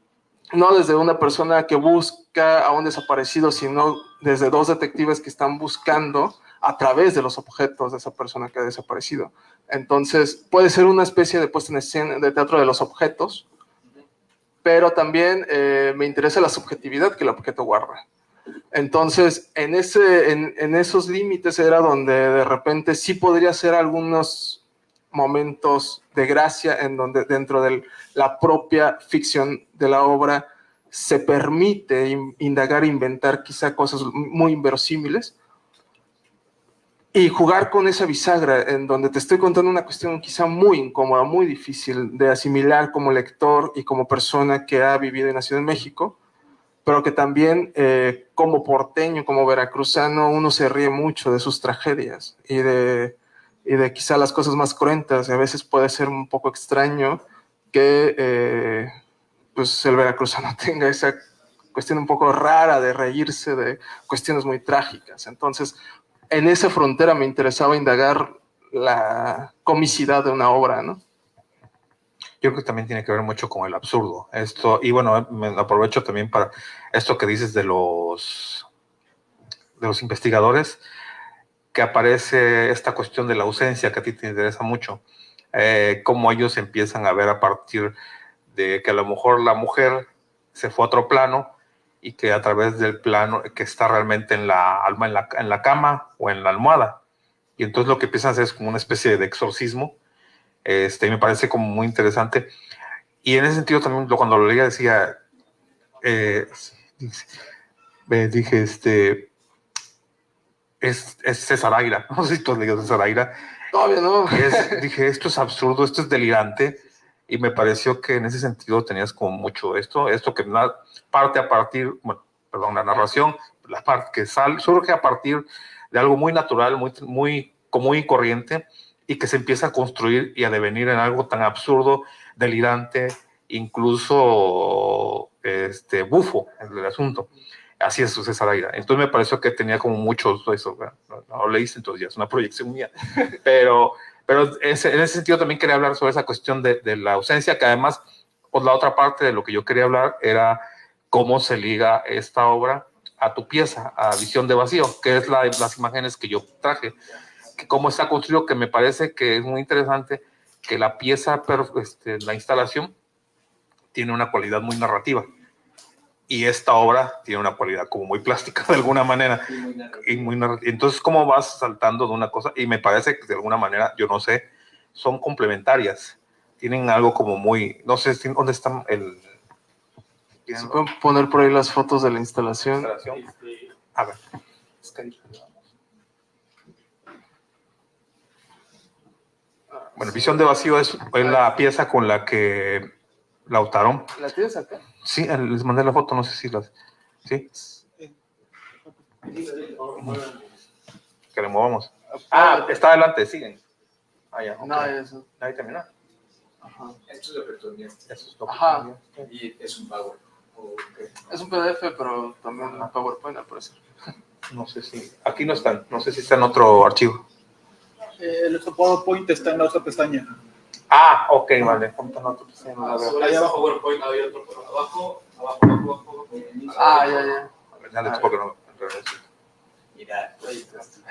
no desde una persona que busca a un desaparecido, sino desde dos detectives que están buscando a través de los objetos de esa persona que ha desaparecido. Entonces, puede ser una especie de puesta en escena de teatro de los objetos, pero también me interesa la subjetividad que el objeto guarda. Entonces, en esos límites era donde de repente sí podría ser algunos momentos de gracia en donde dentro de la propia ficción de la obra se permite indagar e inventar quizá cosas muy inverosímiles y jugar con esa bisagra en donde te estoy contando una cuestión quizá muy incómoda, muy difícil de asimilar como lector y como persona que ha vivido y nacido en México, pero que también como porteño, como veracruzano, uno se ríe mucho de sus tragedias y de quizá las cosas más cruentas, y a veces puede ser un poco extraño que pues el veracruzano tenga esa cuestión un poco rara de reírse de cuestiones muy trágicas. Entonces, en esa frontera me interesaba indagar la comicidad de una obra, ¿no? Yo creo que también tiene que ver mucho con el absurdo. Esto, y bueno, me aprovecho también para esto que dices de los investigadores, que aparece esta cuestión de la ausencia que a ti te interesa mucho. Cómo ellos empiezan a ver a partir de que a lo mejor la mujer se fue a otro plano y que a través del plano que está realmente en la cama o en la almohada. Y entonces lo que empiezan a hacer es como una especie de exorcismo. Me parece como muy interesante. Y en ese sentido también cuando lo leía decía, dije, es César Aira. No sé si tú has leído César Aira. Todavía no. Dije, esto es absurdo, esto es delirante. Y me pareció que en ese sentido tenías como mucho esto que parte a partir, bueno, perdón, la narración, la parte que surge a partir de algo muy natural, muy común y corriente, y que se empieza a construir y a devenir en algo tan absurdo, delirante, incluso bufo en el asunto. Así es César Aira. Entonces me pareció que tenía como mucho eso. No lo leíste, entonces ya es una proyección mía. Pero en ese sentido también quería hablar sobre esa cuestión de la ausencia, que además, pues la otra parte de lo que yo quería hablar era cómo se liga esta obra a tu pieza, a Visión de Vacío, que es las imágenes que yo traje, que cómo está construido, que me parece que es muy interesante, que la pieza, la instalación, tiene una cualidad muy narrativa. Y esta obra tiene una cualidad como muy plástica de alguna manera. Y muy narrativa. Entonces, ¿cómo vas saltando de una cosa? Y me parece que de alguna manera, yo no sé, son complementarias. Tienen algo como muy, no sé, ¿dónde están el...? ¿Se pueden poner por ahí las fotos de la instalación? A ver. Bueno, Visión de Vacío es la pieza con la que Lautaro. ¿La tienes acá? Sí, les mandé la foto, no sé si las... ¿Sí? Que le movamos. Está adelante, siguen. Ya, okay. No, eso. Ahí terminó. Ajá. Esto es lo que tú enviaste. Ajá. Y es un PowerPoint. Okay. Es un PDF, pero también un PowerPoint al parecer. No sé si... Aquí no están. No sé si está en otro archivo. El otro PowerPoint está en la otra pestaña. Ok, vale. Ahí abajo PowerPoint hay otro por abajo. Abajo. Ya. Ya les porque no... Mira, ahí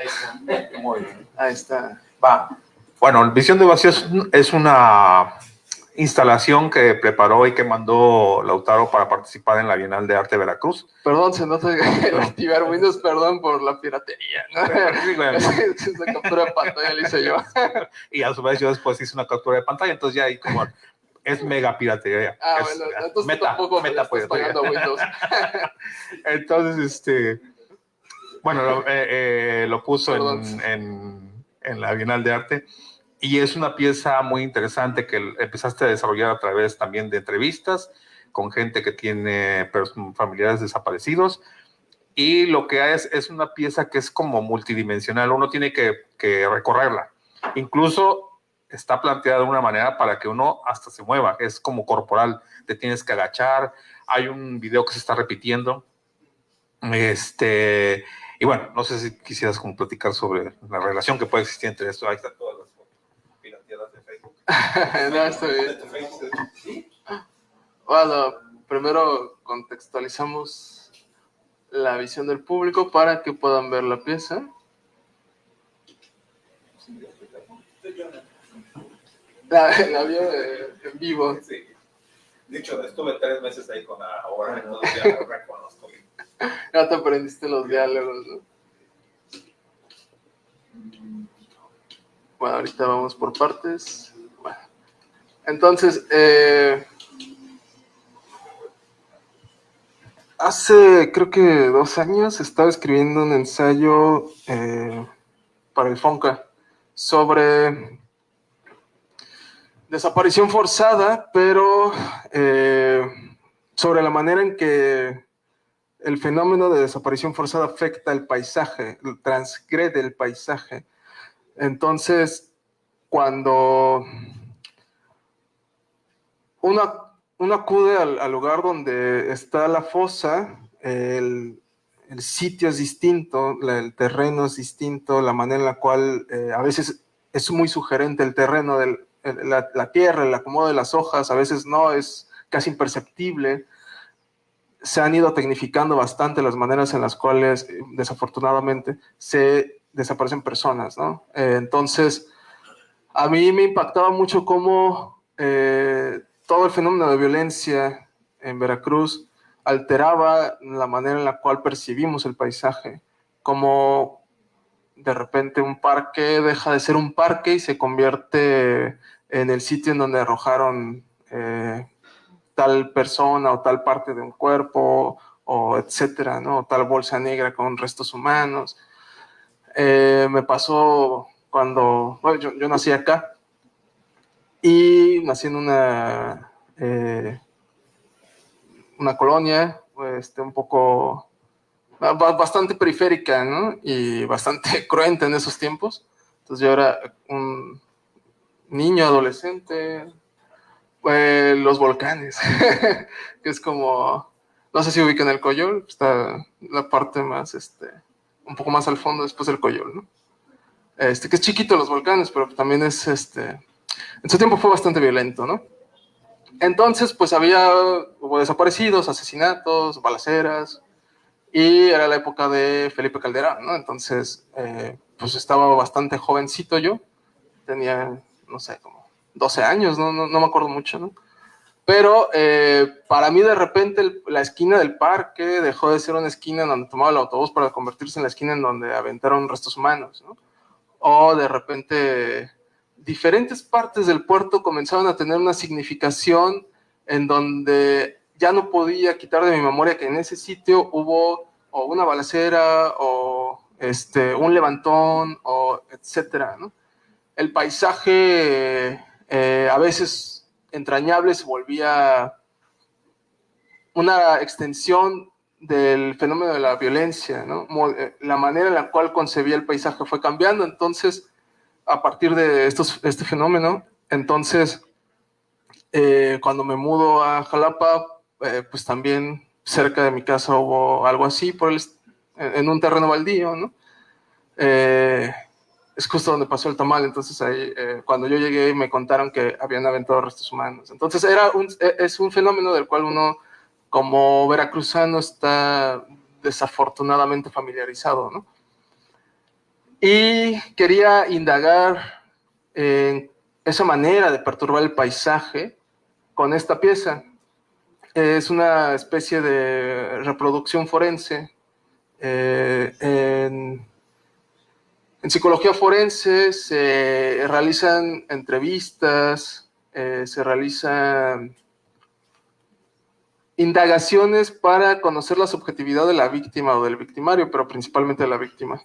está. Muy bien. Ahí está. Va. Bueno, Visión de Vacío es una instalación que preparó y que mandó Lautaro para participar en la Bienal de Arte de Veracruz. Perdón, se nota que activar Windows, perdón por la piratería, ¿no? Es una captura de pantalla, le hice yo. Y a su vez yo después hice una captura de pantalla, entonces ya ahí como es mega piratería. Bueno, entonces tampoco me estás pagando Windows. Entonces, bueno, lo puso en la Bienal de Arte. Y es una pieza muy interesante que empezaste a desarrollar a través también de entrevistas con gente que tiene familiares desaparecidos. Y lo que es una pieza que es como multidimensional. Uno tiene que recorrerla. Incluso está planteada de una manera para que uno hasta se mueva. Es como corporal. Te tienes que agachar. Hay un video que se está repitiendo. Y bueno, no sé si quisieras como platicar sobre la relación que puede existir entre esto. Ahí está todas las pirateadas de Facebook. No, está bien. Bueno, primero contextualizamos la visión del público para que puedan ver la pieza. La vio en vivo. Sí. De hecho, estuve 3 meses ahí con la obra, entonces ya lo reconozco. Ya te aprendiste los diálogos, ¿no? Bueno, ahorita vamos por partes. Bueno. Entonces, hace creo que 2 años estaba escribiendo un ensayo para el FONCA sobre desaparición forzada, pero sobre la manera en que el fenómeno de desaparición forzada afecta el paisaje, transgrede el paisaje. Entonces, cuando uno acude al lugar donde está la fosa, el sitio es distinto, el terreno es distinto, la manera en la cual a veces es muy sugerente el terreno, la tierra, el acomodo de las hojas, a veces no, es casi imperceptible. Se han ido tecnificando bastante las maneras en las cuales, desafortunadamente, se desaparecen personas, ¿no? Entonces, a mí me impactaba mucho cómo todo el fenómeno de violencia en Veracruz alteraba la manera en la cual percibimos el paisaje, como de repente un parque deja de ser un parque y se convierte en el sitio en donde arrojaron tal persona o tal parte de un cuerpo, o etcétera, ¿no? O tal bolsa negra con restos humanos. Me pasó cuando, bueno, yo nací acá y nací en una colonia un poco, bastante periférica, ¿no? Y bastante cruenta en esos tiempos. Entonces yo era un niño, adolescente, los volcanes, que es como, no sé si ubican el Coyol, está la parte más, un poco más al fondo después del Coyol, ¿no? Que es chiquito los volcanes, pero también es, en su tiempo fue bastante violento, ¿no? Entonces, pues hubo desaparecidos, asesinatos, balaceras, y era la época de Felipe Calderón, ¿no? Entonces, pues estaba bastante jovencito yo, tenía, no sé, como 12 años, no me acuerdo mucho, ¿no? Pero para mí de repente la esquina del parque dejó de ser una esquina en donde tomaba el autobús para convertirse en la esquina en donde aventaron restos humanos, ¿no? O de repente diferentes partes del puerto comenzaron a tener una significación en donde ya no podía quitar de mi memoria que en ese sitio hubo o una balacera o un levantón o etcétera, ¿no? El paisaje a veces entrañable se volvía una extensión del fenómeno de la violencia, ¿no? La manera en la cual concebía el paisaje fue cambiando, entonces, a partir de este fenómeno, entonces, cuando me mudo a Jalapa, pues también cerca de mi casa hubo algo así, en un terreno baldío, ¿no? Es justo donde pasó el tamal, entonces ahí, cuando yo llegué me contaron que habían aventado restos humanos. Entonces es un fenómeno del cual uno, como veracruzano, está desafortunadamente familiarizado, ¿no? Y quería indagar en esa manera de perturbar el paisaje con esta pieza. Es una especie de reproducción forense. En psicología forense se realizan entrevistas, se realizan indagaciones para conocer la subjetividad de la víctima o del victimario, pero principalmente de la víctima,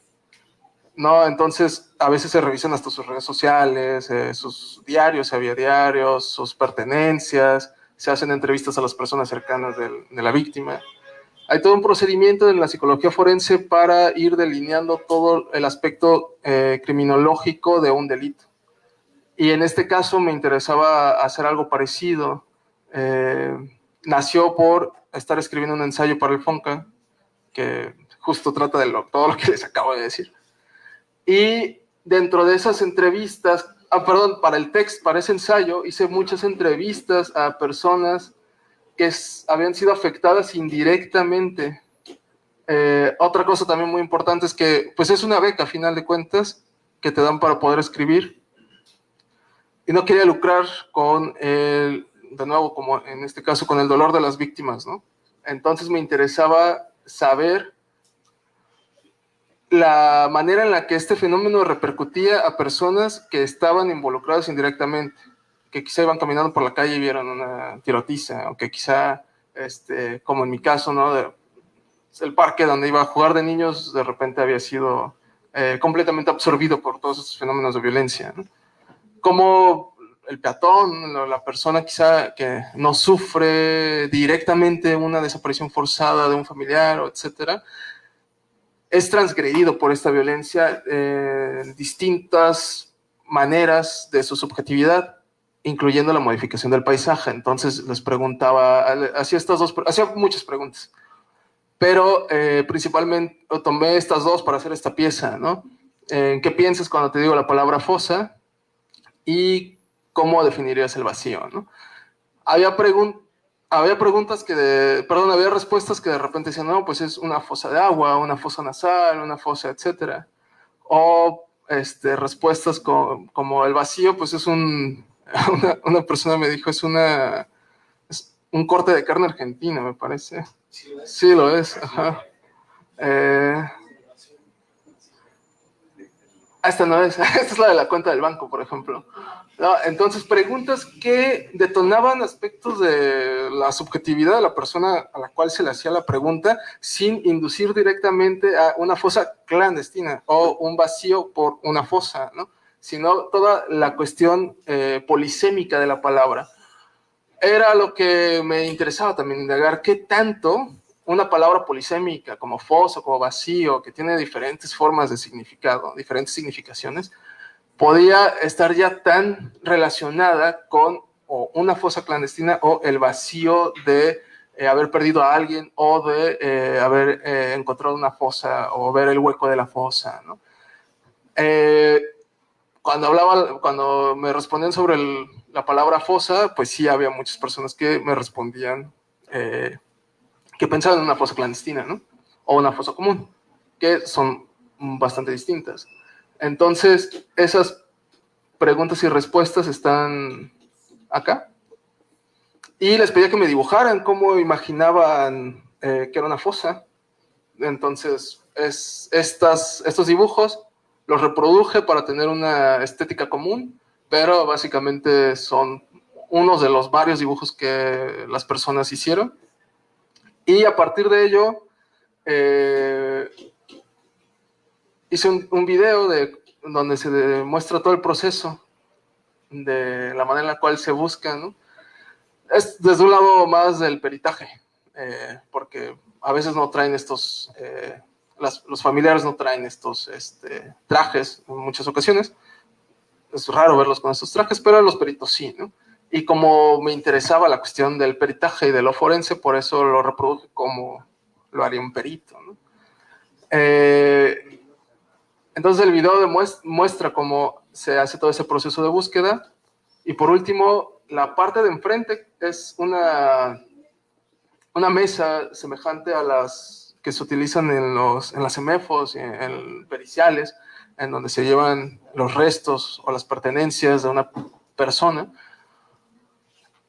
¿no? Entonces, a veces se revisan hasta sus redes sociales, sus diarios, si había diarios, sus pertenencias, se hacen entrevistas a las personas cercanas de la víctima. Hay todo un procedimiento en la psicología forense para ir delineando todo el aspecto criminológico de un delito. Y en este caso me interesaba hacer algo parecido. Nació por estar escribiendo un ensayo para el FONCA, que justo trata de todo lo que les acabo de decir. Y dentro de esas entrevistas, para el texto, para ese ensayo, hice muchas entrevistas a personas que habían sido afectadas indirectamente. Otra cosa también muy importante es que pues es una beca a final de cuentas que te dan para poder escribir, y no quería lucrar con de nuevo, como en este caso, con el dolor de las víctimas, ¿no? Entonces me interesaba saber la manera en la que este fenómeno repercutía a personas que estaban involucradas indirectamente, que quizá iban caminando por la calle y vieron una tirotiza, o que quizá, como en mi caso, ¿no? El parque donde iba a jugar de niños de repente había sido completamente absorbido por todos esos fenómenos de violencia, ¿no? Como el peatón, la persona quizá que no sufre directamente una desaparición forzada de un familiar, etcétera, es transgredido por esta violencia en distintas maneras de su subjetividad. incluyendo la modificación del paisaje. Entonces les preguntaba, hacía muchas preguntas, pero principalmente tomé estas dos para hacer esta pieza, ¿no? ¿Qué piensas cuando te digo la palabra fosa? Y ¿cómo definirías el vacío, ¿no? Había respuestas que de repente decían, no, pues es una fosa de agua, una fosa nasal, una fosa, etcétera. O respuestas como el vacío, pues es una persona me dijo, es un corte de carne argentina, me parece. Sí, lo es, ajá. Esta no es, esta es la de la cuenta del banco, por ejemplo. No, entonces, preguntas que detonaban aspectos de la subjetividad de la persona a la cual se le hacía la pregunta sin inducir directamente a una fosa clandestina o un vacío por una fosa, ¿no? Sino toda la cuestión polisémica de la palabra. Era lo que me interesaba también indagar, qué tanto una palabra polisémica como fosa, como vacío, que tiene diferentes formas de significado, diferentes significaciones, podía estar ya tan relacionada con o una fosa clandestina o el vacío de haber perdido a alguien o de haber encontrado una fosa o ver el hueco de la fosa, ¿no? Cuando me respondían sobre la palabra fosa, pues sí había muchas personas que me respondían que pensaban en una fosa clandestina, ¿no? O una fosa común, que son bastante distintas. Entonces, esas preguntas y respuestas están acá. Y les pedía que me dibujaran cómo imaginaban que era una fosa. Entonces, estos dibujos los reproduje para tener una estética común, pero básicamente son unos de los varios dibujos que las personas hicieron. Y a partir de ello, hice un video donde se demuestra todo el proceso de la manera en la cual se busca, ¿no? Es desde un lado más del peritaje, porque a veces no traen estos, los familiares no traen estos trajes en muchas ocasiones. Es raro verlos con estos trajes, pero los peritos sí, ¿no? Y como me interesaba la cuestión del peritaje y de lo forense, por eso lo reproduje como lo haría un perito, ¿no? Entonces el video muestra cómo se hace todo ese proceso de búsqueda. Y por último, la parte de enfrente es una mesa semejante a las que se utilizan en las CEMEFOS y en periciales, en donde se llevan los restos o las pertenencias de una persona,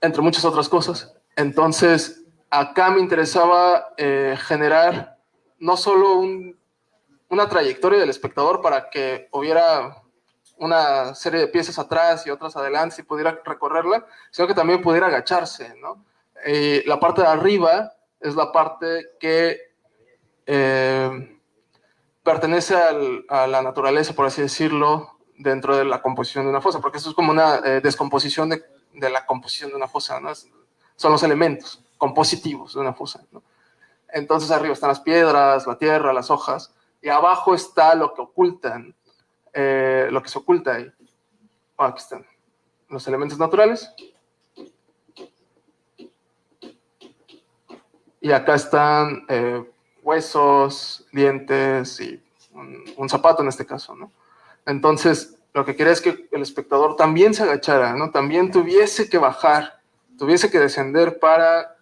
entre muchas otras cosas. Entonces, acá me interesaba generar no solo una trayectoria del espectador para que hubiera una serie de piezas atrás y otras adelante y pudiera recorrerla, sino que también pudiera agacharse, ¿no? La parte de arriba es la parte que pertenece a la naturaleza, por así decirlo, dentro de la composición de una fosa, porque eso es como una descomposición de la composición de una fosa, ¿no? Son los elementos compositivos de una fosa, ¿no? Entonces arriba están las piedras, la tierra, las hojas, y abajo está lo que ocultan, lo que se oculta ahí. Oh, aquí están los elementos naturales. Y acá están huesos, dientes y un zapato en este caso, ¿no? Entonces, lo que quería es que el espectador también se agachara, ¿no? También tuviese que bajar, tuviese que descender para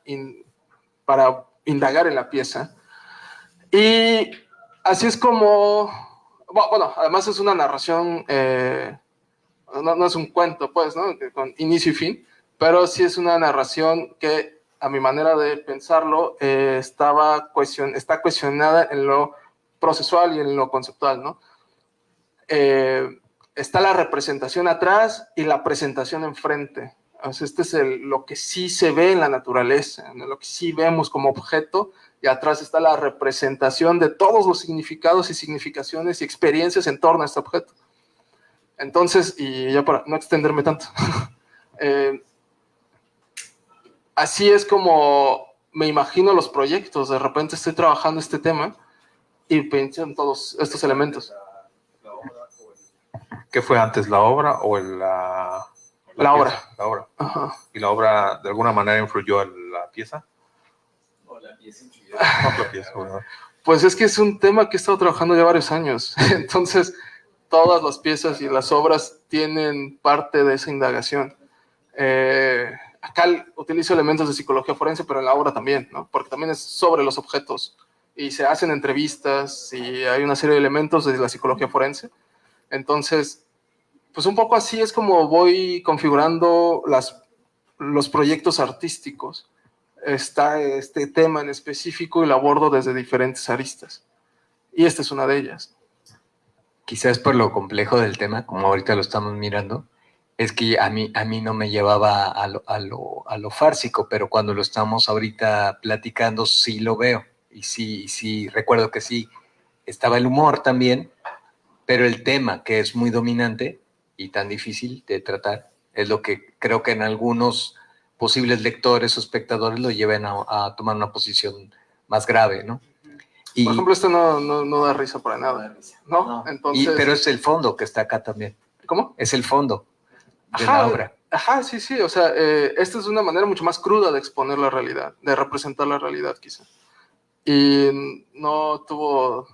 indagar en la pieza. Y así es como, bueno, además es una narración, no es un cuento, pues, ¿no? Con inicio y fin, pero sí es una narración que, a mi manera de pensarlo, está cuestionada en lo procesual y en lo conceptual, ¿no? Está la representación atrás y la presentación enfrente. O sea, este es lo que sí se ve en la naturaleza, ¿no? Lo que sí vemos como objeto, y atrás está la representación de todos los significados y significaciones y experiencias en torno a este objeto. Entonces, y ya para no extenderme tanto, así es como me imagino los proyectos. De repente estoy trabajando este tema y pienso en todos estos elementos. ¿Qué fue antes, la obra o la La obra. La obra. Ajá. ¿Y la obra de alguna manera influyó en la pieza? O la pieza influyó. No, la pieza, ¿verdad? Pues es que es un tema que he estado trabajando ya varios años. Entonces, todas las piezas y las obras tienen parte de esa indagación. Acá utilizo elementos de psicología forense, pero en la obra también, ¿no? Porque también es sobre los objetos y se hacen entrevistas y hay una serie de elementos de la psicología forense. Entonces, pues un poco así es como voy configurando los proyectos artísticos. Está este tema en específico y lo abordo desde diferentes aristas. Y esta es una de ellas. Quizás por lo complejo del tema, como ahorita lo estamos mirando, es que a mí no me llevaba a lo fársico, pero cuando lo estamos ahorita platicando sí lo veo. Y sí, recuerdo que sí, estaba el humor también, pero el tema que es muy dominante y tan difícil de tratar es lo que creo que en algunos posibles lectores o espectadores lo lleven a tomar una posición más grave, ¿no? Y, por ejemplo, esto no da risa para nada, ¿no? No. Entonces, pero es el fondo que está acá también. ¿cómo? Es el fondo de Ajá, la obra. Ajá, sí, o sea, esta es una manera mucho más cruda de exponer la realidad, de representar la realidad quizá. Y no tuvo,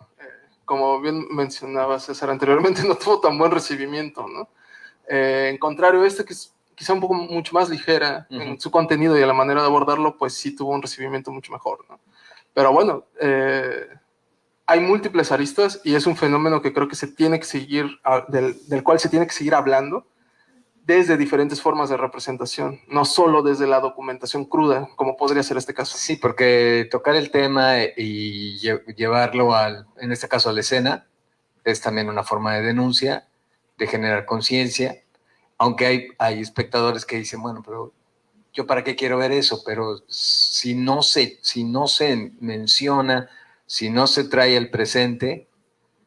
como bien mencionaba César anteriormente, no tuvo tan buen recibimiento, ¿no? En contrario, que es quizá un poco mucho más ligera en su contenido y en la manera de abordarlo, pues sí tuvo un recibimiento mucho mejor, ¿no? Pero bueno, hay múltiples aristas y es un fenómeno que creo que se tiene que seguir, del cual se tiene que seguir hablando desde diferentes formas de representación, no solo desde la documentación cruda, como podría ser este caso. Sí, porque tocar el tema y llevarlo en este caso a la escena, es también una forma de denuncia, de generar conciencia, aunque hay espectadores que dicen, bueno, pero yo para qué quiero ver eso, pero si no se menciona, si no se trae al presente,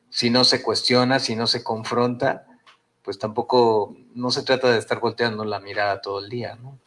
si no se cuestiona, si no se confronta, pues tampoco, no se trata de estar volteando la mirada todo el día, ¿no?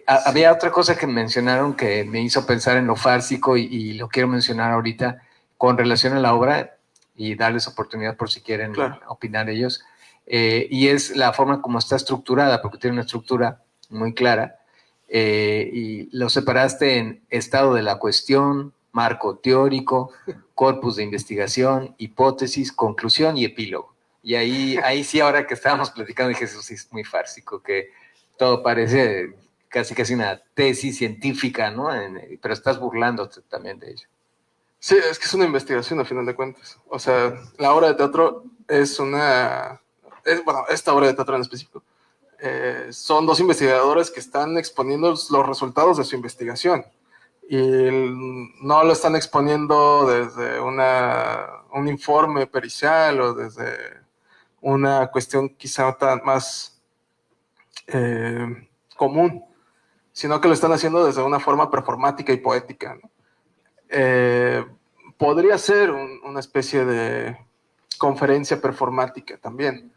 Había otra cosa que mencionaron que me hizo pensar en lo fársico y lo quiero mencionar ahorita con relación a la obra y darles oportunidad por si quieren opinar ellos, y es la forma como está estructurada, porque tiene una estructura muy clara, y lo separaste en estado de la cuestión, marco teórico, corpus de investigación, hipótesis, conclusión y epílogo. Y ahí sí, ahora que estábamos platicando, dije, eso sí es muy fársico, que todo parece casi una tesis científica, ¿no? Pero estás burlándote también de ello. Sí, es que es una investigación a final de cuentas. O sea, la obra de teatro bueno, esta obra de teatro en específico, son dos investigadores que están exponiendo los resultados de su investigación. Y no lo están exponiendo desde un informe pericial o desde una cuestión quizá más común, sino que lo están haciendo desde una forma performática y poética, ¿no? Podría ser una especie de conferencia performática también.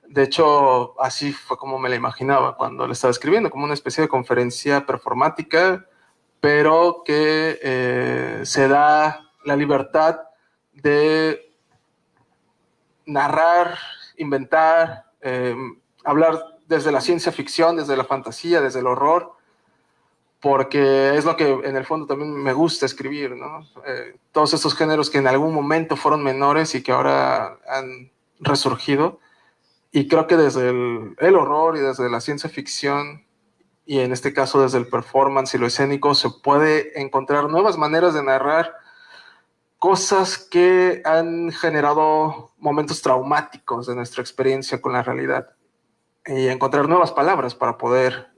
De hecho, así fue como me la imaginaba cuando la estaba escribiendo, como una especie de conferencia performática, pero que se da la libertad de narrar, inventar, hablar desde la ciencia ficción, desde la fantasía, desde el horror, porque es lo que en el fondo también me gusta escribir, ¿no? Todos estos géneros que en algún momento fueron menores y que ahora han resurgido, y creo que desde el horror y desde la ciencia ficción, y en este caso desde el performance y lo escénico, se puede encontrar nuevas maneras de narrar cosas que han generado momentos traumáticos de nuestra experiencia con la realidad, y encontrar nuevas palabras para poder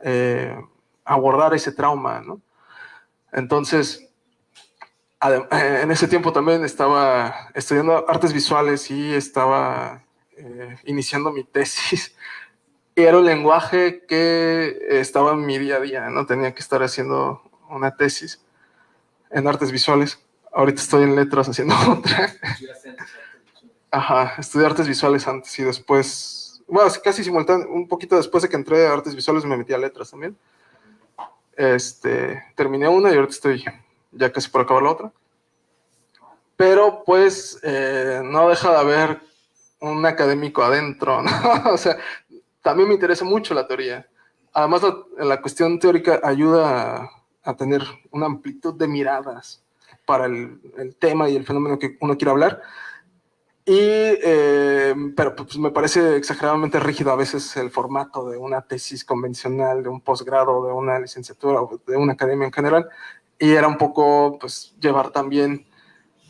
abordar ese trauma, ¿no? Entonces, en ese tiempo también estaba estudiando artes visuales y estaba iniciando mi tesis. Y era un lenguaje que estaba en mi día a día, ¿no? Tenía que estar haciendo una tesis en artes visuales. Ahorita estoy en letras haciendo otra. Ajá, estudié artes visuales antes y después, bueno, casi simultáneo, un poquito después de que entré a artes visuales me metí a letras también. Terminé una y ahorita estoy ya casi por acabar la otra. Pero pues no deja de haber un académico adentro, ¿no? O sea, también me interesa mucho la teoría. Además, la cuestión teórica ayuda a tener una amplitud de miradas para el tema y el fenómeno que uno quiere hablar. Pero pues, me parece exageradamente rígido a veces el formato de una tesis convencional, de un posgrado, de una licenciatura o de una academia en general. Y era un poco pues, llevar también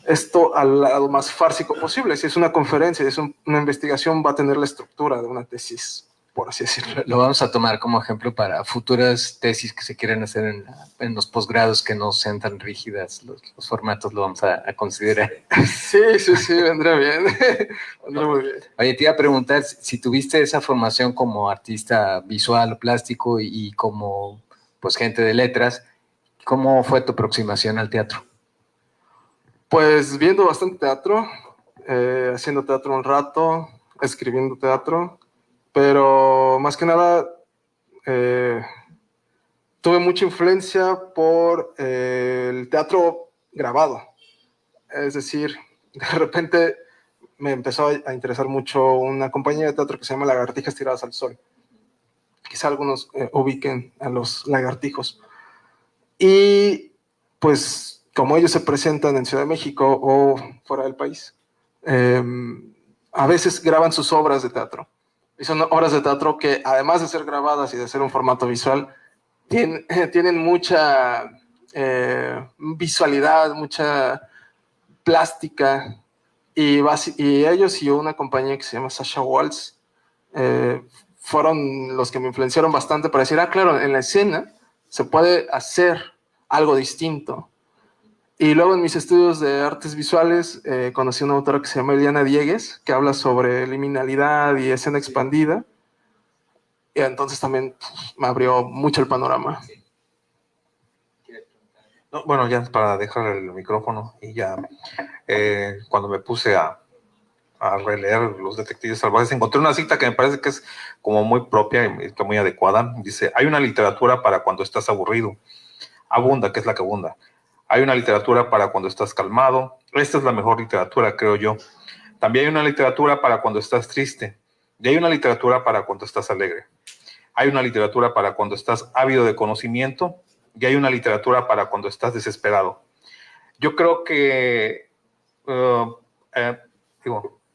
esto al lado más fársico posible. Si es una conferencia, si es una investigación, va a tener la estructura de una tesis, por así decirlo. Lo vamos a tomar como ejemplo para futuras tesis que se quieran hacer en los posgrados que no sean tan rígidas. Los formatos lo vamos a considerar. Sí, vendrá bien. Vendrá muy bien. Oye, te iba a preguntar si tuviste esa formación como artista visual o plástico y como pues gente de letras, ¿cómo fue tu aproximación al teatro? Pues viendo bastante teatro, haciendo teatro un rato, escribiendo teatro, pero más que nada tuve mucha influencia por el teatro grabado. Es decir, de repente me empezó a interesar mucho una compañía de teatro que se llama Lagartijas Tiradas al Sol. Quizá algunos ubiquen a los lagartijos. Y pues como ellos se presentan en Ciudad de México o fuera del país, a veces graban sus obras de teatro. Y son obras de teatro que, además de ser grabadas y de ser un formato visual, tienen mucha visualidad, mucha plástica. Y ellos y una compañía que se llama Sasha Waltz fueron los que me influenciaron bastante para decir, claro, en la escena se puede hacer algo distinto. Y luego en mis estudios de artes visuales conocí a una autora que se llama Eliana Diegues, que habla sobre liminalidad y escena expandida. Y entonces también me abrió mucho el panorama. No, bueno, ya para dejar el micrófono y ya cuando me puse a releer Los Detectives Salvajes, encontré una cita que me parece que es como muy propia y muy adecuada. Dice, hay una literatura para cuando estás aburrido. Abunda, que es la que abunda. Hay una literatura para cuando estás calmado. Esta es la mejor literatura, creo yo. También hay una literatura para cuando estás triste. Y hay una literatura para cuando estás alegre. Hay una literatura para cuando estás ávido de conocimiento. Y hay una literatura para cuando estás desesperado. Yo creo que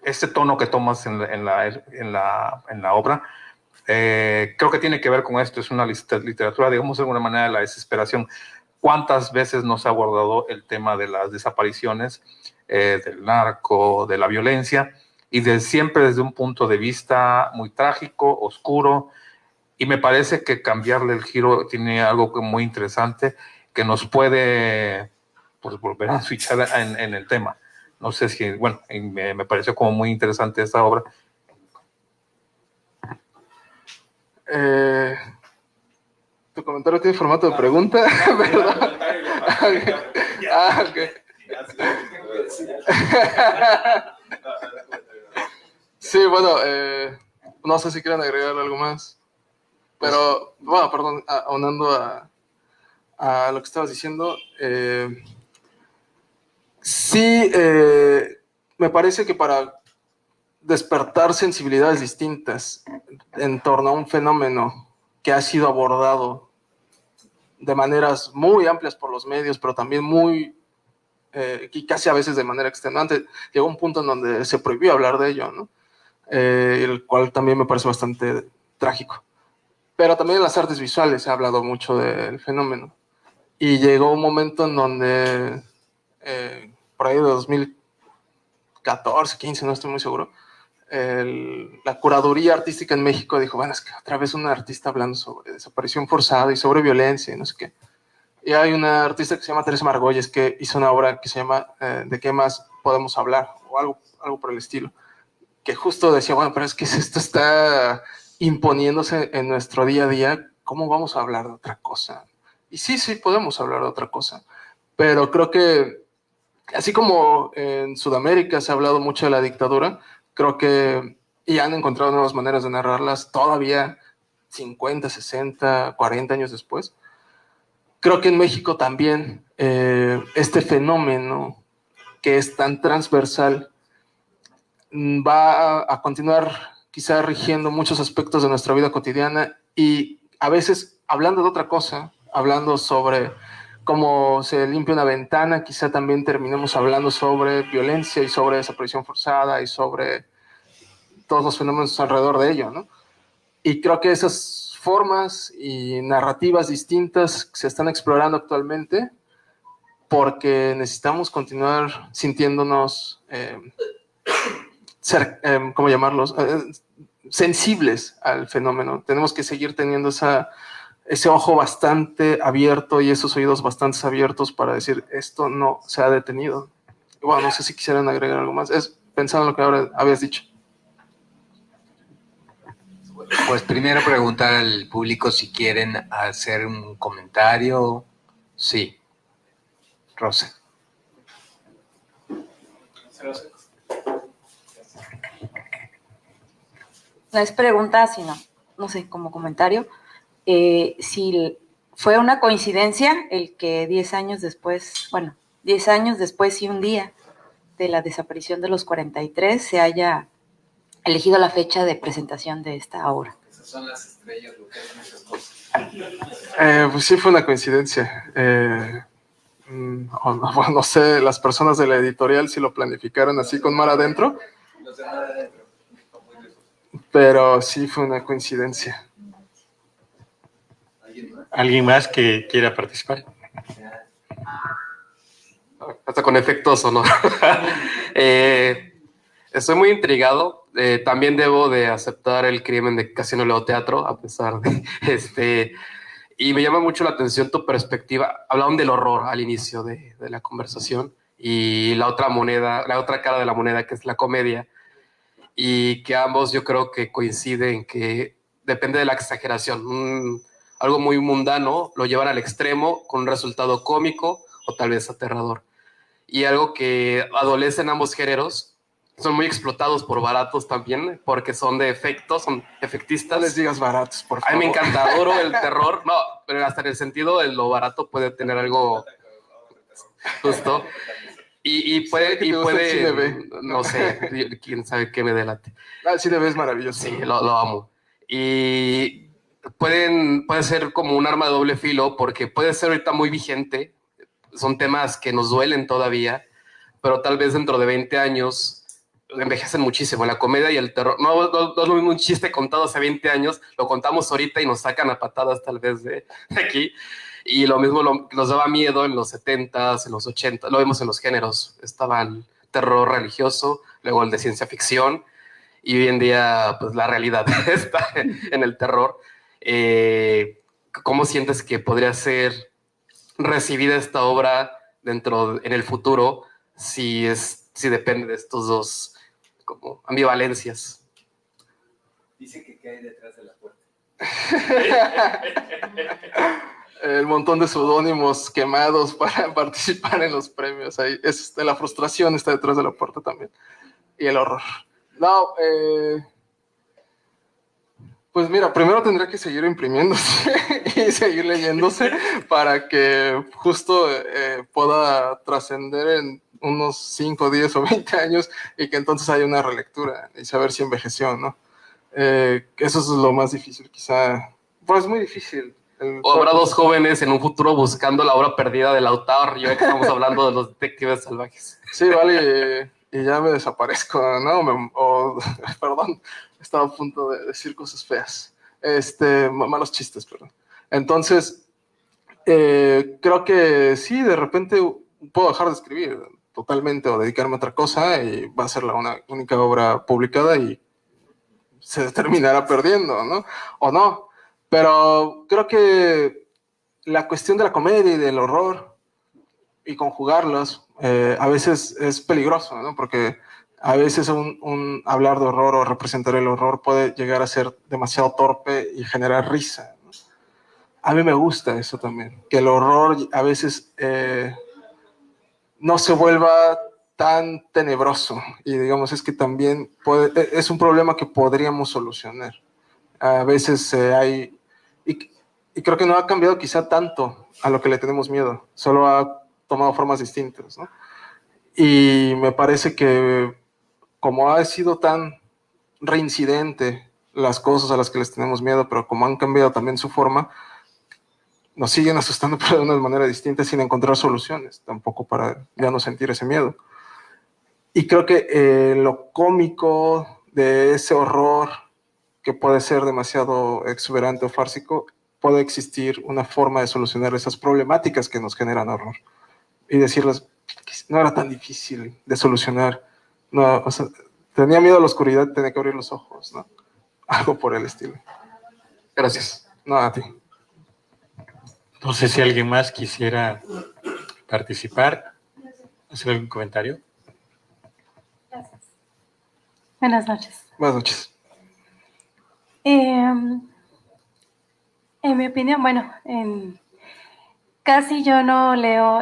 este tono que tomas en la obra, creo que tiene que ver con esto. Es una literatura, digamos de alguna manera, de la desesperación. ¿Cuántas veces nos ha abordado el tema de las desapariciones, del narco, de la violencia, y siempre desde un punto de vista muy trágico, oscuro? Y me parece que cambiarle el giro tiene algo muy interesante que nos puede pues, volver a switchar en el tema. No sé si, bueno, me pareció como muy interesante esta obra. ¿Tu comentario tiene formato de pregunta? ¿Verdad? Ok. Sí, bueno, no sé si quieren agregar algo más. Pero, bueno, perdón, aunando a lo que estabas diciendo, sí, me parece que para despertar sensibilidades distintas en torno a un fenómeno que ha sido abordado de maneras muy amplias por los medios, pero también y casi a veces de manera extenuante, llegó un punto en donde se prohibió hablar de ello, ¿no? El cual también me parece bastante trágico. Pero también en las artes visuales se ha hablado mucho del fenómeno. Y llegó un momento en donde, por ahí de 2014, 15, no estoy muy seguro, la curaduría artística en México dijo, bueno, es que otra vez una artista hablando sobre desaparición forzada y sobre violencia y no sé qué. Y hay una artista que se llama Teresa Margolles que hizo una obra que se llama ¿De qué más podemos hablar? O algo por el estilo. Que justo decía, bueno, pero es que esto está imponiéndose en nuestro día a día, ¿cómo vamos a hablar de otra cosa? Y sí, podemos hablar de otra cosa. Pero creo que, así como en Sudamérica se ha hablado mucho de la dictadura, creo que, y han encontrado nuevas maneras de narrarlas todavía 50, 60, 40 años después. Creo que en México también este fenómeno que es tan transversal va a continuar quizá rigiendo muchos aspectos de nuestra vida cotidiana y a veces hablando de otra cosa, hablando sobre cómo se limpia una ventana, quizá también terminemos hablando sobre violencia y sobre desaparición forzada y sobre todos los fenómenos alrededor de ello, ¿no? Y creo que esas formas y narrativas distintas se están explorando actualmente porque necesitamos continuar sintiéndonos, ¿cómo llamarlos? Sensibles al fenómeno. Tenemos que seguir teniendo ese ojo bastante abierto y esos oídos bastante abiertos para decir esto no se ha detenido. Bueno, no sé si quisieran agregar algo más. Pensando en lo que ahora habías dicho. Pues primero preguntar al público si quieren hacer un comentario. Sí. Rosa. No es pregunta, sino, no sé, como comentario. Si fue una coincidencia el que 10 años después, bueno, 10 años después y un día de la desaparición de los 43 se haya elegido la fecha de presentación de esta obra. Esas son las estrellas, lo que hacen esas cosas. Pues sí fue una coincidencia. No sé, las personas de la editorial si lo planificaron así con mar adentro. Pero sí fue una coincidencia. ¿Alguien más que quiera participar? Hasta con efectos o no. Estoy muy intrigado. También debo de aceptar el crimen de casi no leo teatro, a pesar de y me llama mucho la atención tu perspectiva. Hablaban del horror al inicio de la conversación y la otra moneda, la otra cara de la moneda, que es la comedia, y que ambos yo creo que coinciden en que depende de la exageración. Algo muy mundano lo llevan al extremo con un resultado cómico o tal vez aterrador. Y algo que adolece en ambos géneros, son muy explotados por baratos también, porque son de efectos, son efectistas. No les digas baratos, por favor. A mí me encanta, adoro el terror, no, pero hasta en el sentido de lo barato puede tener algo justo. Y puede, no sé, quién sabe qué me delate. El cine B es maravilloso. Sí, lo amo. Y puede ser como un arma de doble filo, porque puede ser ahorita muy vigente, son temas que nos duelen todavía, pero tal vez dentro de 20 años envejecen muchísimo. La comedia y el terror, no es lo mismo un chiste contado hace 20 años, lo contamos ahorita y nos sacan a patadas tal vez de aquí. Y lo mismo nos daba miedo en los 70s, en los 80s, lo vemos en los géneros. Estaba el terror religioso, luego el de ciencia ficción, y hoy en día pues la realidad está en el terror. ¿Cómo sientes que podría ser recibida esta obra en el futuro si depende de estos dos como ambivalencias? Dice que hay detrás de la puerta. El montón de seudónimos quemados para participar en los premios. Ahí la frustración está detrás de la puerta también. Y el horror. No, pues mira, primero tendría que seguir imprimiéndose y seguir leyéndose para que justo pueda trascender en unos 5, 10 o 20 años y que entonces haya una relectura y saber si envejeció, ¿no? Eso es lo más difícil, quizá. Pues es muy difícil. O habrá dos jóvenes en un futuro buscando la obra perdida del autor, ya que estamos hablando de los detectives salvajes. Sí, vale, y ya me desaparezco, ¿no? Perdón, estaba a punto de decir cosas feas. Malos chistes, perdón. Entonces, creo que sí, de repente puedo dejar de escribir totalmente o dedicarme a otra cosa y va a ser la única obra publicada y se terminará perdiendo, ¿no? O no. Pero creo que la cuestión de la comedia y del horror y conjugarlos a veces es peligroso, ¿no? Porque a veces un hablar de horror o representar el horror puede llegar a ser demasiado torpe y generar risa, ¿no? A mí me gusta eso también, que el horror a veces no se vuelva tan tenebroso y digamos es que también es un problema que podríamos solucionar. A veces y creo que no ha cambiado quizá tanto a lo que le tenemos miedo, solo ha tomado formas distintas, ¿no? Y me parece que como ha sido tan reincidente las cosas a las que les tenemos miedo, pero como han cambiado también su forma, nos siguen asustando pero de una manera distinta sin encontrar soluciones, tampoco para ya no sentir ese miedo. Y creo que lo cómico de ese horror que puede ser demasiado exuberante o fársico, puede existir una forma de solucionar esas problemáticas que nos generan horror. Y decirles, no era tan difícil de solucionar. No, o sea, tenía miedo a la oscuridad, tenía que abrir los ojos, ¿no? Algo por el estilo. Gracias. No, a ti. No sé si alguien más quisiera participar, hacer algún comentario. Gracias. Buenas noches. Buenas noches. En mi opinión, bueno, casi yo no leo,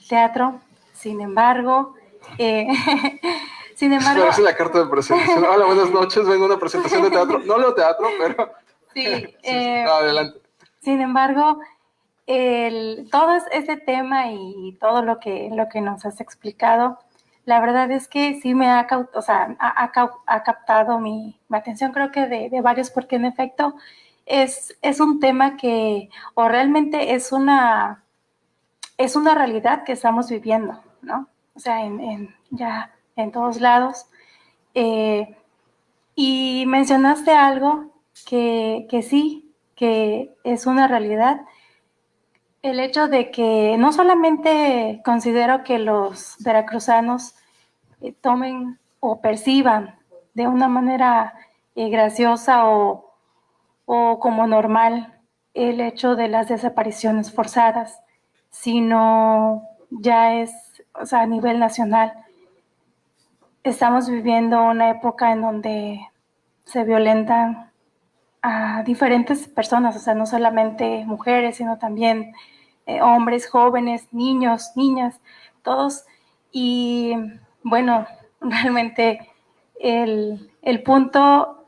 teatro, sin embargo, Parece la carta de presentación. Hola, buenas noches, vengo a una presentación de teatro. No leo teatro, pero... sí, adelante. sin embargo, todo este tema y todo lo que nos has explicado, la verdad es que sí me ha captado mi atención, creo que de varios, porque en efecto es un tema que, o realmente es una realidad que estamos viviendo, ¿no? O sea, ya en todos lados. Y mencionaste algo que sí, que es una realidad. El hecho de que no solamente considero que los veracruzanos tomen o perciban de una manera graciosa o como normal el hecho de las desapariciones forzadas, sino ya es, o sea, a nivel nacional. Estamos viviendo una época en donde se violentan a diferentes personas, o sea, no solamente mujeres, sino también hombres, jóvenes, niños, niñas, todos. Y bueno, realmente el punto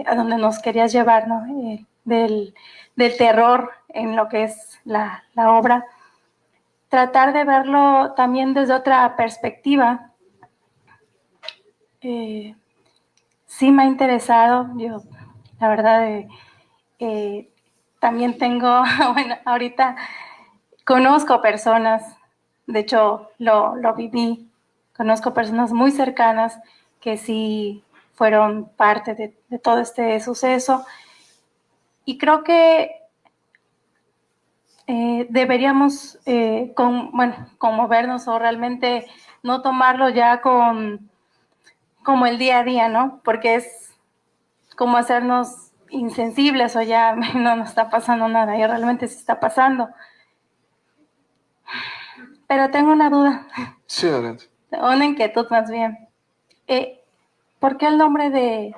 a donde nos querías llevar, ¿no? Del terror en lo que es la obra, tratar de verlo también desde otra perspectiva. Sí me ha interesado, yo la verdad también tengo, bueno, ahorita conozco personas, de hecho lo viví, conozco personas muy cercanas que sí fueron parte de todo este suceso, y creo que deberíamos conmovernos o realmente no tomarlo ya como el día a día, ¿no? Porque es como hacernos insensibles o ya no nos está pasando nada, y realmente sí está pasando. Pero tengo una duda. Sí, adelante. Una inquietud más bien. ¿Por qué el nombre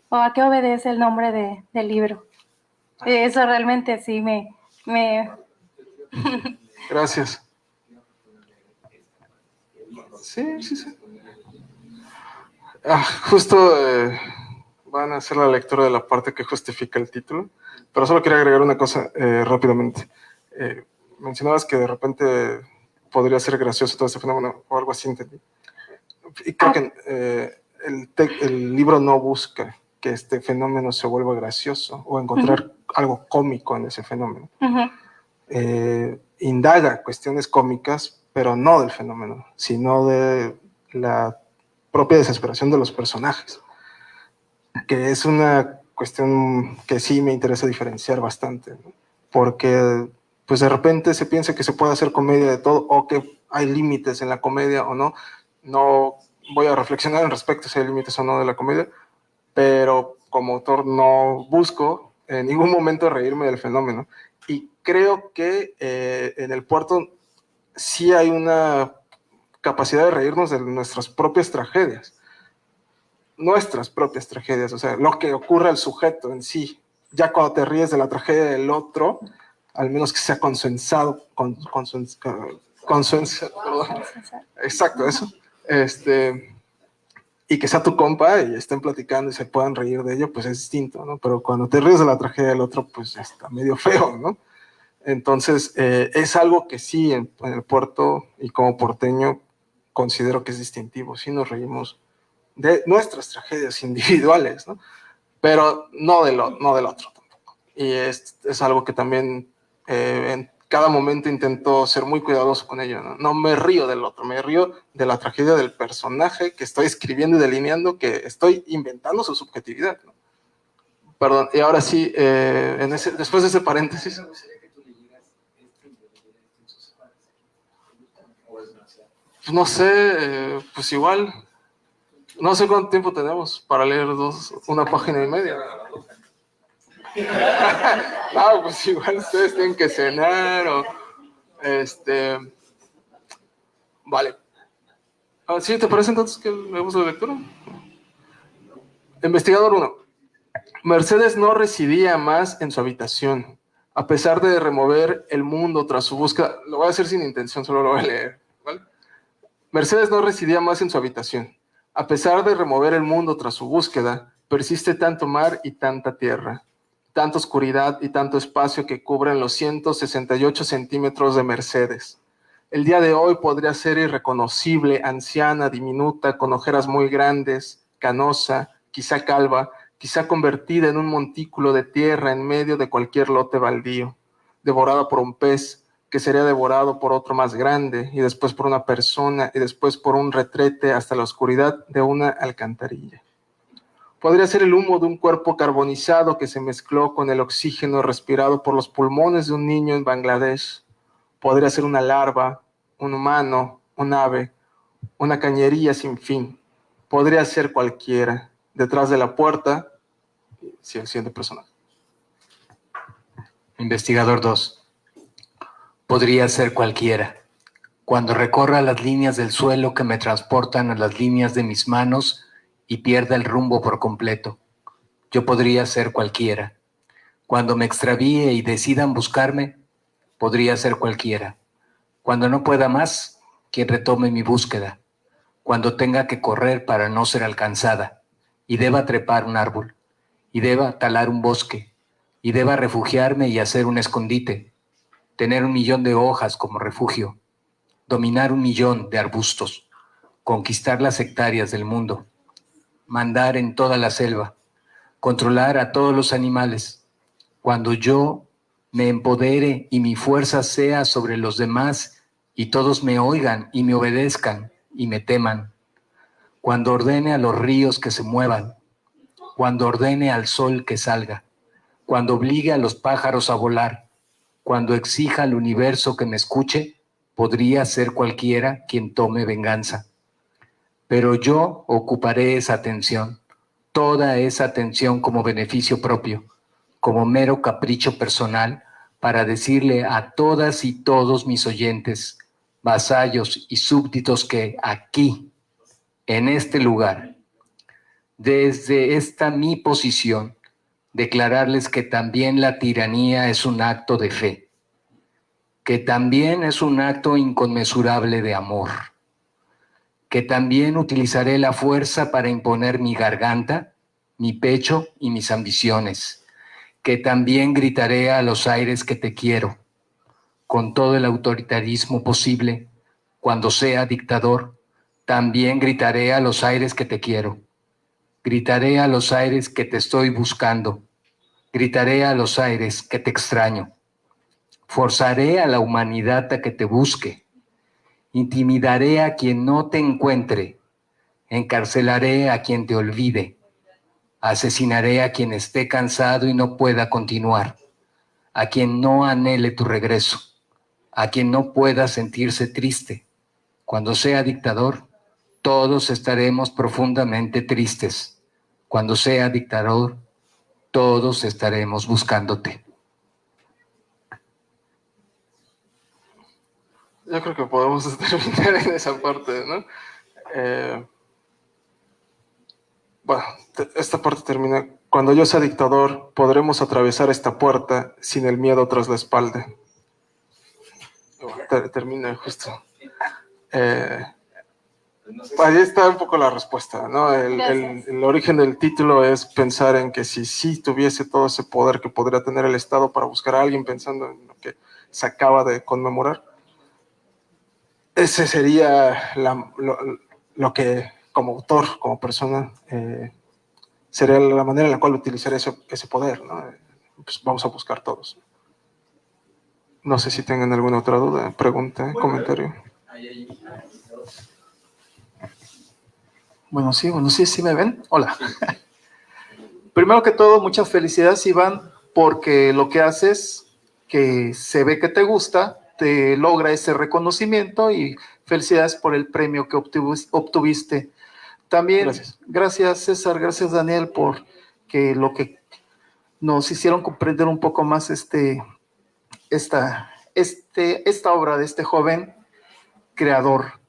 o a qué obedece el nombre del libro? Eso realmente sí me... Gracias. Sí. Justo van a hacer la lectura de la parte que justifica el título, pero solo quería agregar una cosa rápidamente. Mencionabas que de repente podría ser gracioso todo este fenómeno o algo así, entendí. Y creo que el libro no busca que este fenómeno se vuelva gracioso o encontrar algo cómico en ese fenómeno. Indaga cuestiones cómicas, pero no del fenómeno, sino de la propia desesperación de los personajes, que es una cuestión que sí me interesa diferenciar bastante, ¿no? Porque pues de repente se piensa que se puede hacer comedia de todo o que hay límites en la comedia o no. No voy a reflexionar en respecto a si hay límites o no de la comedia, pero como autor no busco en ningún momento reírme del fenómeno. Y creo que en el puerto sí hay una capacidad de reírnos de nuestras propias tragedias. Nuestras propias tragedias, o sea, lo que ocurre al sujeto en sí. Ya cuando te ríes de la tragedia del otro, al menos que sea consensuado, exacto, eso, y que sea tu compa y estén platicando y se puedan reír de ello, pues es distinto, ¿no? Pero cuando te ríes de la tragedia del otro, pues está medio feo, ¿no? Entonces, es algo que sí, en el puerto y como porteño, considero que es distintivo. Sí nos reímos de nuestras tragedias individuales, ¿no? Pero no del otro tampoco. Y es algo que también en cada momento intento ser muy cuidadoso con ello, ¿no? No me río del otro, me río de la tragedia del personaje que estoy escribiendo y delineando, que estoy inventando su subjetividad, ¿no? Perdón, y ahora sí, después de ese paréntesis. Pues no sé, pues igual, no sé cuánto tiempo tenemos para leer una página y media. No, pues igual ustedes tienen que cenar o vale. ¿Sí te parece entonces que leemos la lectura? Investigador 1. Mercedes no residía más en su habitación, a pesar de remover el mundo tras su búsqueda. Lo voy a hacer sin intención, solo lo voy a leer, ¿vale? Mercedes no residía más en su habitación. A pesar de remover el mundo tras su búsqueda, persiste tanto mar y tanta tierra, tanta oscuridad y tanto espacio que cubren los 168 centímetros de Mercedes. El día de hoy podría ser irreconocible, anciana, diminuta, con ojeras muy grandes, canosa, quizá calva, quizá convertida en un montículo de tierra en medio de cualquier lote baldío, devorada por un pez, que sería devorado por otro más grande, y después por una persona, y después por un retrete hasta la oscuridad de una alcantarilla. Podría ser el humo de un cuerpo carbonizado que se mezcló con el oxígeno respirado por los pulmones de un niño en Bangladesh. Podría ser una larva, un humano, un ave, una cañería sin fin. Podría ser cualquiera. Detrás de la puerta, sí, el siguiente personaje. Investigador 2. Podría ser cualquiera. Cuando recorra las líneas del suelo que me transportan a las líneas de mis manos y pierda el rumbo por completo, yo podría ser cualquiera. Cuando me extravíe y decidan buscarme, podría ser cualquiera. Cuando no pueda más, quien retome mi búsqueda. Cuando tenga que correr para no ser alcanzada, y deba trepar un árbol, y deba talar un bosque, y deba refugiarme y hacer un escondite, tener 1.000.000 de hojas como refugio, dominar 1.000.000 de arbustos, conquistar las hectáreas del mundo, mandar en toda la selva, controlar a todos los animales. Cuando yo me empodere y mi fuerza sea sobre los demás y todos me oigan y me obedezcan y me teman. Cuando ordene a los ríos que se muevan, cuando ordene al sol que salga, cuando obligue a los pájaros a volar, cuando exija al universo que me escuche, podría ser cualquiera quien tome venganza. Pero yo ocuparé esa atención, toda esa atención como beneficio propio, como mero capricho personal, para decirle a todas y todos mis oyentes, vasallos y súbditos que aquí, en este lugar, desde esta mi posición, declararles que también la tiranía es un acto de fe, que también es un acto inconmensurable de amor, que también utilizaré la fuerza para imponer mi garganta, mi pecho y mis ambiciones, que también gritaré a los aires que te quiero, con todo el autoritarismo posible. Cuando sea dictador, también gritaré a los aires que te quiero. Gritaré a los aires que te estoy buscando. Gritaré a los aires que te extraño. Forzaré a la humanidad a que te busque. Intimidaré a quien no te encuentre. Encarcelaré a quien te olvide. Asesinaré a quien esté cansado y no pueda continuar. A quien no anhele tu regreso. A quien no pueda sentirse triste. Cuando sea dictador, todos estaremos profundamente tristes. Cuando sea dictador, todos estaremos buscándote. Yo creo que podemos terminar en esa parte, ¿no? Bueno, esta parte termina. Cuando yo sea dictador, podremos atravesar esta puerta sin el miedo tras la espalda. Termina justo. Ahí está un poco la respuesta, ¿no? El origen del título es pensar en que si sí tuviese todo ese poder que podría tener el Estado para buscar a alguien, pensando en lo que se acaba de conmemorar, ese sería lo que como autor, como persona, sería la manera en la cual utilizar ese poder, ¿no? Pues vamos a buscar todos. No sé si tengan alguna otra duda, pregunta, comentario. Bueno, sí, sí me ven. Hola. Primero que todo, muchas felicidades, Iván, porque lo que haces, que se ve que te gusta, te logra ese reconocimiento y felicidades por el premio que obtuviste. También, gracias César, gracias Daniel, por que lo que nos hicieron comprender un poco más esta obra de este joven creador.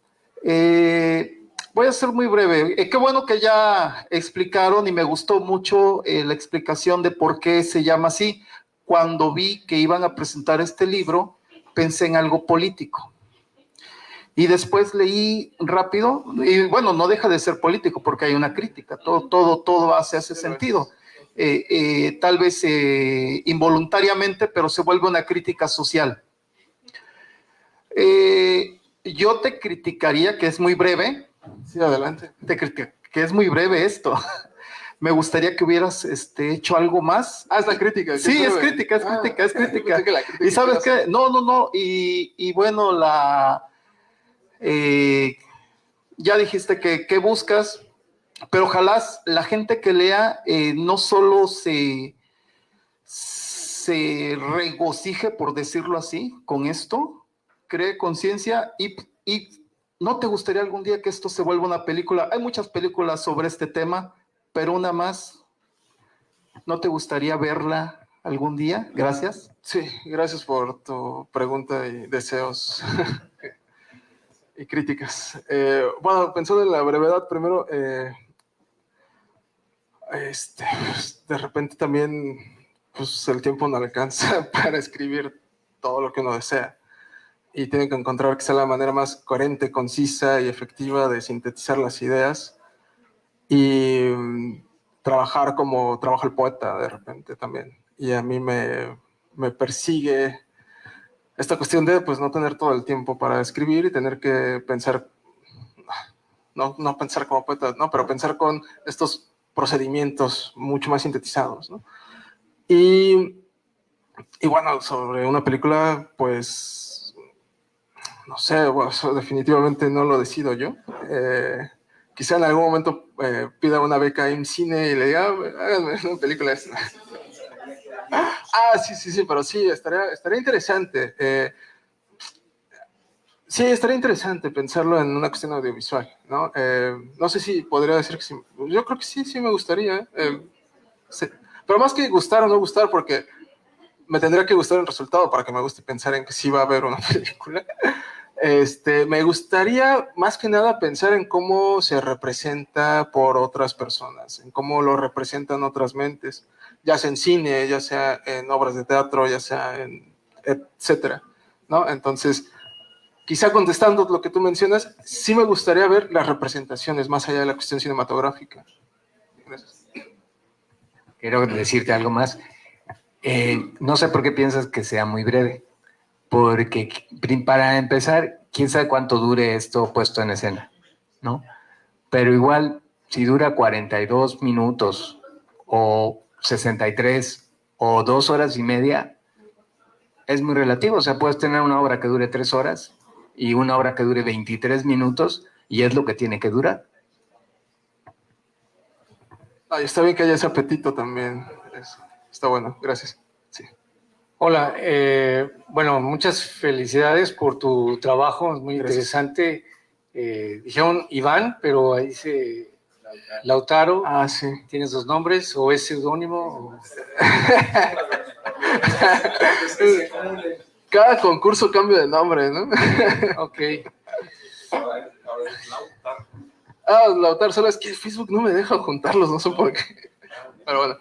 Voy a ser muy breve. Qué bueno que ya explicaron y me gustó mucho la explicación de por qué se llama así. Cuando vi que iban a presentar este libro, pensé en algo político. Y después leí rápido, y bueno, no deja de ser político porque hay una crítica, todo hace sentido. Tal vez involuntariamente, pero se vuelve una crítica social. Yo te criticaría, que es muy breve. Sí, adelante. Que es muy breve esto. Me gustaría que hubieras hecho algo más. Es la crítica. Sí, es crítica. Y ¿sabes qué? No. Y bueno, ya dijiste que buscas, pero ojalá la gente que lea no solo se regocije, por decirlo así, con esto, cree conciencia y ¿no te gustaría algún día que esto se vuelva una película? Hay muchas películas sobre este tema, pero una más, ¿no te gustaría verla algún día? Gracias. Sí, gracias por tu pregunta y deseos y críticas. Bueno, pensando en la brevedad, primero, de repente también pues, el tiempo no alcanza para escribir todo lo que uno desea. Y tienen que encontrar que sea la manera más coherente, concisa y efectiva de sintetizar las ideas y trabajar como trabaja el poeta de repente también. Y a mí me persigue esta cuestión de pues, no tener todo el tiempo para escribir y tener que pensar, no pensar como poeta, no, pero pensar con estos procedimientos mucho más sintetizados, ¿no? Y bueno, sobre una película, pues no sé, bueno, eso definitivamente no lo decido yo. Quizá en algún momento pida una beca en cine y le diga, háganme una película esta. Sí, pero sí, estaría interesante. Sí, estaría interesante pensarlo en una cuestión audiovisual, ¿no? No sé si podría decir que sí. Yo creo que sí me gustaría. Sí. Pero más que gustar o no gustar, porque me tendría que gustar el resultado para que me guste pensar en que sí va a haber una película. Me gustaría más que nada pensar en cómo se representa por otras personas, en cómo lo representan otras mentes, ya sea en cine, ya sea en obras de teatro, ya sea en etcétera, ¿no? Entonces, quizá contestando lo que tú mencionas, sí me gustaría ver las representaciones más allá de la cuestión cinematográfica. Gracias. Quiero decirte algo más. No sé por qué piensas que sea muy breve. Porque para empezar, quién sabe cuánto dure esto puesto en escena, ¿no? Pero igual, si dura 42 minutos o 63 o 2 horas y media, es muy relativo. O sea, puedes tener una obra que dure 3 horas y una obra que dure 23 minutos y es lo que tiene que durar. Está bien que haya ese apetito también. Eso. Está bueno, gracias. Sí. Hola, bueno, muchas felicidades por tu trabajo, es muy interesante. Dijeron Iván, pero ahí dice Lautaro. Sí. ¿Tienes 2 nombres o es seudónimo? Cada concurso cambia de nombre, ¿no? Ok. Lautaro, solo es que Facebook no me deja juntarlos, no sé por qué. Pero bueno.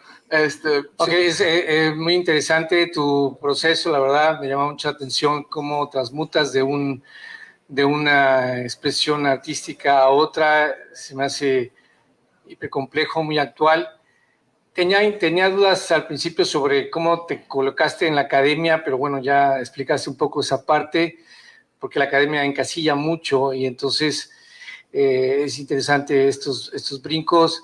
Ok, sí. es muy interesante tu proceso, la verdad, me llama mucha atención cómo transmutas de una expresión artística a otra, se me hace hipercomplejo, muy actual. Tenía dudas al principio sobre cómo te colocaste en la academia, pero bueno, ya explicaste un poco esa parte, porque la academia encasilla mucho y entonces Es interesante estos brincos.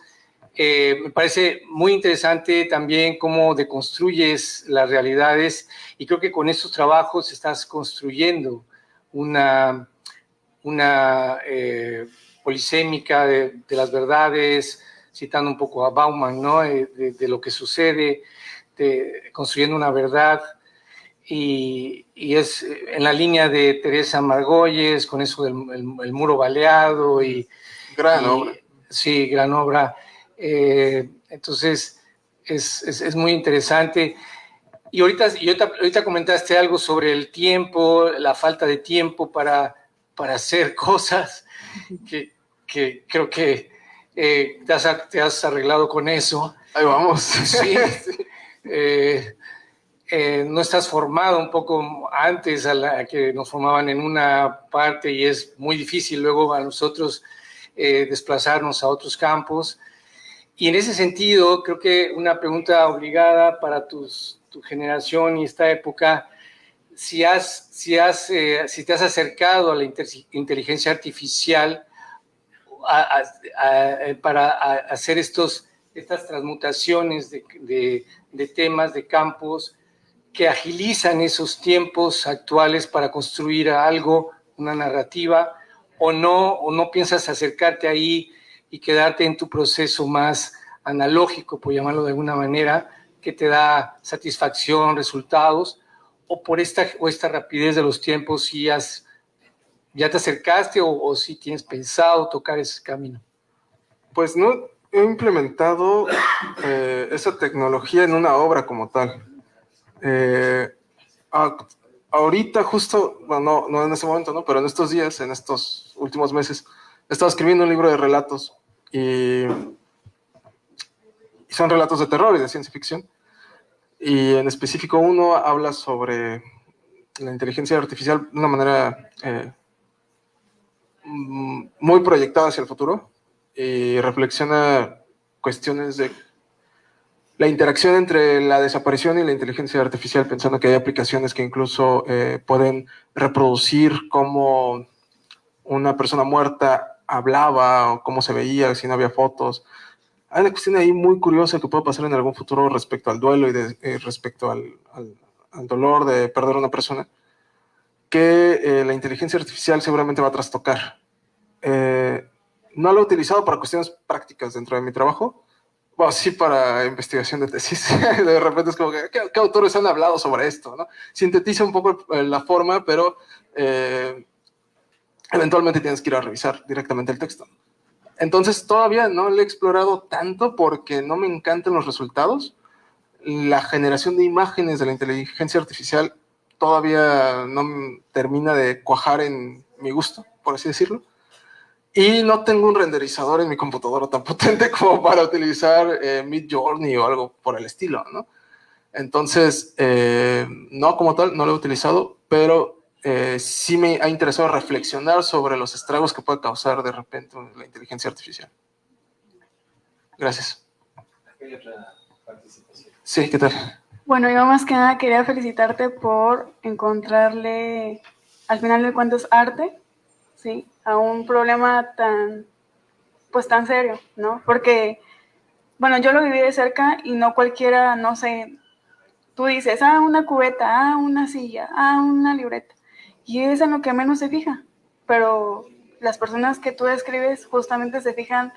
Me parece muy interesante también cómo deconstruyes las realidades, y creo que con estos trabajos estás construyendo una polisémica de las verdades, citando un poco a Bauman, ¿no? De lo que sucede, construyendo una verdad, y es en la línea de Teresa Margolles, con eso del el muro baleado. Gran obra. Sí, gran obra. Entonces, es muy interesante. Y ahorita comentaste algo sobre el tiempo, la falta de tiempo para hacer cosas, que creo que te has arreglado con eso. Ahí vamos. Sí. No estás formado un poco antes a que nos formaban en una parte, y es muy difícil luego a nosotros desplazarnos a otros campos. Y en ese sentido, creo que una pregunta obligada para tu generación y esta época, si te has acercado a la inteligencia artificial para hacer estas transmutaciones de temas, de campos, que agilizan esos tiempos actuales para construir algo, una narrativa, o no piensas acercarte ahí y quedarte en tu proceso más analógico, por llamarlo de alguna manera, que te da satisfacción, resultados, o por esta rapidez de los tiempos, si ya te acercaste o si tienes pensado tocar ese camino. Pues no he implementado esa tecnología en una obra como tal. Ahorita justo, bueno, no en ese momento, ¿no? Pero en estos días, en estos últimos meses, he estado escribiendo un libro de relatos, y son relatos de terror y de ciencia ficción, y en específico uno habla sobre la inteligencia artificial de una manera muy proyectada hacia el futuro, y reflexiona cuestiones de la interacción entre la desaparición y la inteligencia artificial, pensando que hay aplicaciones que incluso pueden reproducir cómo una persona muerta hablaba o cómo se veía si no había fotos. Hay una cuestión ahí muy curiosa que puede pasar en algún futuro respecto al duelo y respecto al dolor de perder a una persona, que la inteligencia artificial seguramente va a trastocar. No lo he utilizado para cuestiones prácticas dentro de mi trabajo. Bueno, sí, para investigación de tesis. De repente es como que, ¿qué autores han hablado sobre esto? ¿No? Sintetiza un poco la forma, pero eventualmente tienes que ir a revisar directamente el texto. Entonces todavía no lo he explorado tanto porque no me encantan los resultados. La generación de imágenes de la inteligencia artificial todavía no termina de cuajar en mi gusto, por así decirlo. Y no tengo un renderizador en mi computadora tan potente como para utilizar Midjourney o algo por el estilo, ¿no? Entonces, no como tal, no lo he utilizado, pero sí me ha interesado reflexionar sobre los estragos que puede causar de repente la inteligencia artificial. Gracias. ¿Hay otra participación? Sí, ¿qué tal? Bueno, yo más que nada quería felicitarte por encontrarle, al final de cuentas, arte, ¿sí? A un problema tan serio, ¿no? Porque, bueno, yo lo viví de cerca y no cualquiera, no sé, tú dices, una cubeta, una silla, una libreta, y es en lo que menos se fija, pero las personas que tú describes justamente se fijan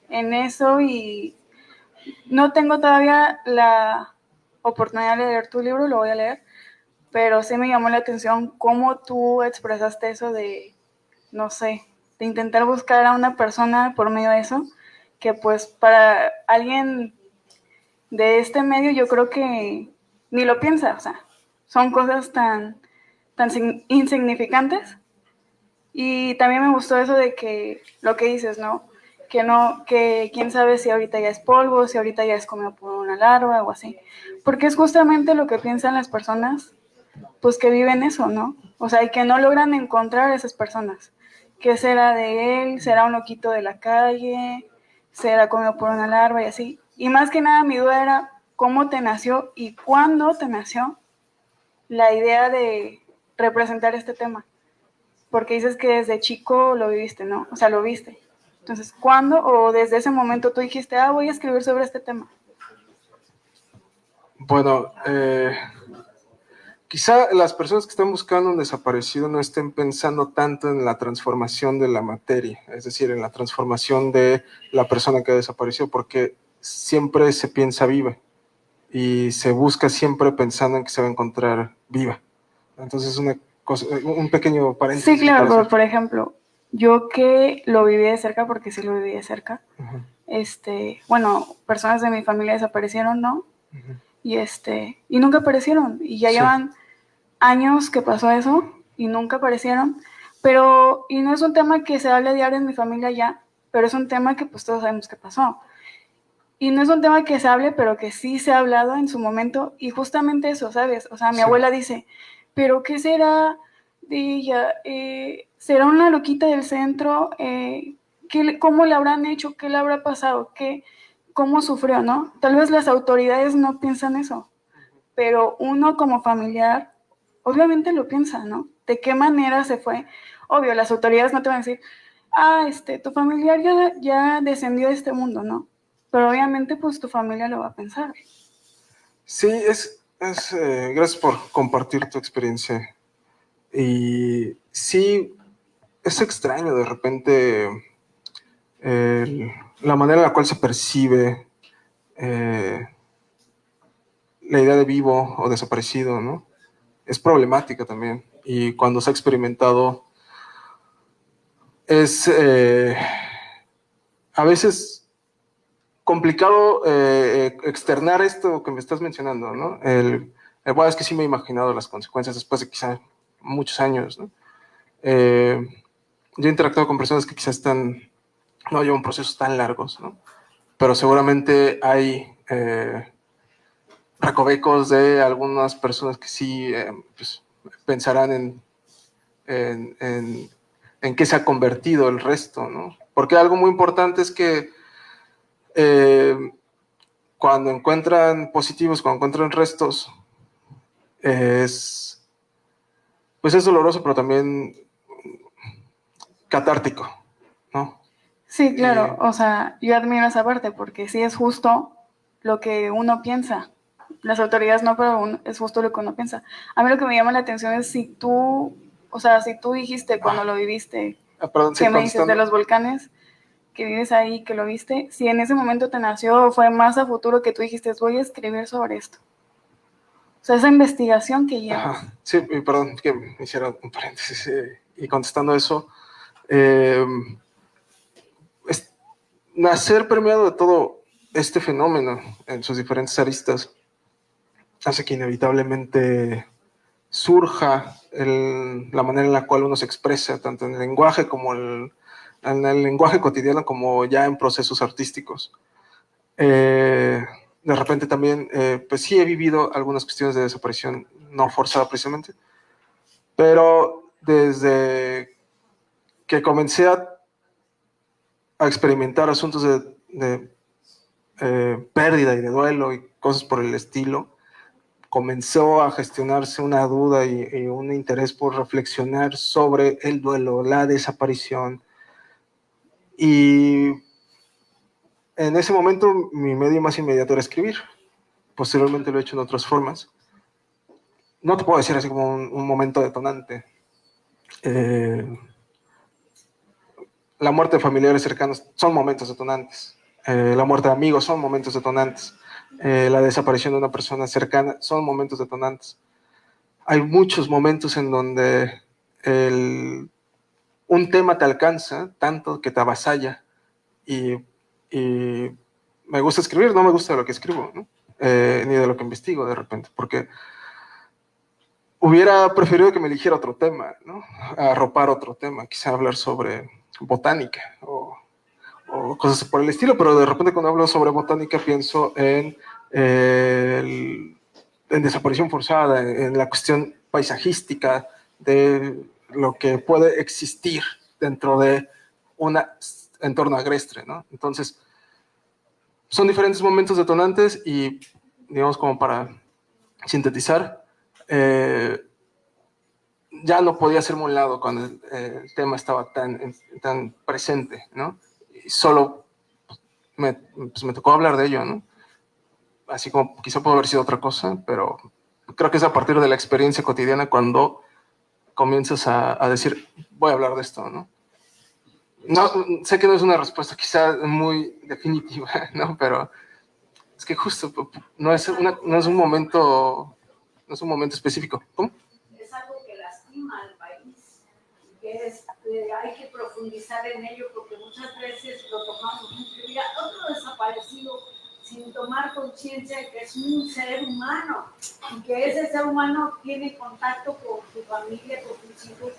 en eso, y no tengo todavía la oportunidad de leer tu libro, lo voy a leer, pero sí me llamó la atención cómo tú expresaste eso de, no sé, de intentar buscar a una persona por medio de eso, que pues para alguien de este medio yo creo que ni lo piensa, o sea, son cosas tan insignificantes. Y también me gustó eso de que lo que dices, ¿no? Que quién sabe si ahorita ya es polvo, si ahorita ya es comido por una larva o así. Porque es justamente lo que piensan las personas, pues que viven eso, ¿no? O sea, y que no logran encontrar a esas personas. ¿Qué será de él? ¿Será un loquito de la calle? ¿Será comido por una larva y así? Y más que nada mi duda era cómo te nació y cuándo te nació la idea de representar este tema. porque dices que desde chico lo viviste, ¿no? O sea, lo viste. Entonces, ¿cuándo o desde ese momento tú dijiste, voy a escribir sobre este tema? Bueno, quizá las personas que están buscando un desaparecido no estén pensando tanto en la transformación de la materia, es decir, en la transformación de la persona que desapareció, porque siempre se piensa viva y se busca siempre pensando en que se va a encontrar viva. Entonces, un pequeño paréntesis. Sí, claro, pero por ejemplo, yo que lo viví de cerca, porque sí lo viví de cerca, bueno, personas de mi familia desaparecieron, ¿no? Y nunca aparecieron, y ya llevan años que pasó eso, y nunca aparecieron, y no es un tema que se hable diario en mi familia ya, pero es un tema que pues todos sabemos que pasó. Y no es un tema que se hable, pero que sí se ha hablado en su momento, y justamente eso, ¿sabes? O sea, mi abuela dice, ¿pero qué será de ella? ¿Será una loquita del centro? ¿Cómo le habrán hecho? ¿Qué le habrá pasado? ¿Cómo sufrió, no? Tal vez las autoridades no piensan eso, pero uno como familiar, obviamente lo piensa, ¿no? ¿De qué manera se fue? Obvio, las autoridades no te van a decir, tu familiar ya descendió de este mundo, ¿no? Pero obviamente, pues, tu familia lo va a pensar. Sí, gracias por compartir tu experiencia. Y sí, es extraño de repente la manera en la cual se percibe la idea de vivo o desaparecido, ¿no? Es problemática también. Y cuando se ha experimentado, es a veces complicado externar esto que me estás mencionando, ¿no? Bueno, es que sí me he imaginado las consecuencias después de quizá muchos años, ¿no? Yo he interactuado con personas que quizás no llevan procesos tan largos, ¿no? Pero seguramente hay recovecos de algunas personas que sí pues, pensarán en qué se ha convertido el resto, ¿no? Porque algo muy importante es que cuando encuentran positivos, cuando encuentran restos, pues es doloroso, pero también catártico, ¿no? Sí, claro, o sea, yo admiro esa parte porque sí es justo lo que uno piensa. Las autoridades no, pero es justo lo que uno piensa. A mí lo que me llama la atención es si tú dijiste cuando lo viviste, perdón, sí, que me dices de los volcanes, que vives ahí, que lo viste, si en ese momento te nació o fue más a futuro que tú dijiste, voy a escribir sobre esto. O sea, esa investigación que llevas. Ajá. Sí, perdón, que me hiciera un paréntesis. Y contestando eso, nacer permeado de todo este fenómeno en sus diferentes aristas hace que inevitablemente surja la manera en la cual uno se expresa, tanto en el lenguaje como en el lenguaje cotidiano, como ya en procesos artísticos. De repente también, pues sí he vivido algunas cuestiones de desaparición no forzada precisamente, pero desde que comencé a experimentar asuntos de pérdida y de duelo y cosas por el estilo, comenzó a gestionarse una duda y un interés por reflexionar sobre el duelo, la desaparición. Y en ese momento mi medio más inmediato era escribir. Posteriormente lo he hecho en otras formas. No te puedo decir así como un momento detonante. La muerte de familiares cercanos son momentos detonantes. La muerte de amigos son momentos detonantes. La desaparición de una persona cercana son momentos detonantes. Hay muchos momentos en donde un tema te alcanza tanto que te avasalla y me gusta escribir, no me gusta lo que escribo, ¿no? Ni de lo que investigo de repente, porque hubiera preferido que me eligiera otro tema, ¿no? Arropar otro tema, quizá hablar sobre botánica o cosas por el estilo, pero de repente cuando hablo sobre botánica pienso en desaparición forzada, en la cuestión paisajística de lo que puede existir dentro de un entorno agreste, ¿no? Entonces, son diferentes momentos detonantes y, digamos, como para sintetizar, ya no podía hacerme a un lado cuando el tema estaba tan presente, ¿no? Y solo pues me tocó hablar de ello, ¿no? Así como quizá pudo haber sido otra cosa, pero creo que es a partir de la experiencia cotidiana cuando comienzas a decir, voy a hablar de esto, ¿no? No, sé que no es una respuesta quizá muy definitiva, ¿no? Pero es que justo no es un momento específico. ¿Cómo? Es algo que lastima al país, que hay que profundizar en ello porque muchas veces lo tomamos muy trivial. Otro desaparecido sin tomar conciencia de que es un ser humano y que ese ser humano tiene contacto con su familia, con sus hijos,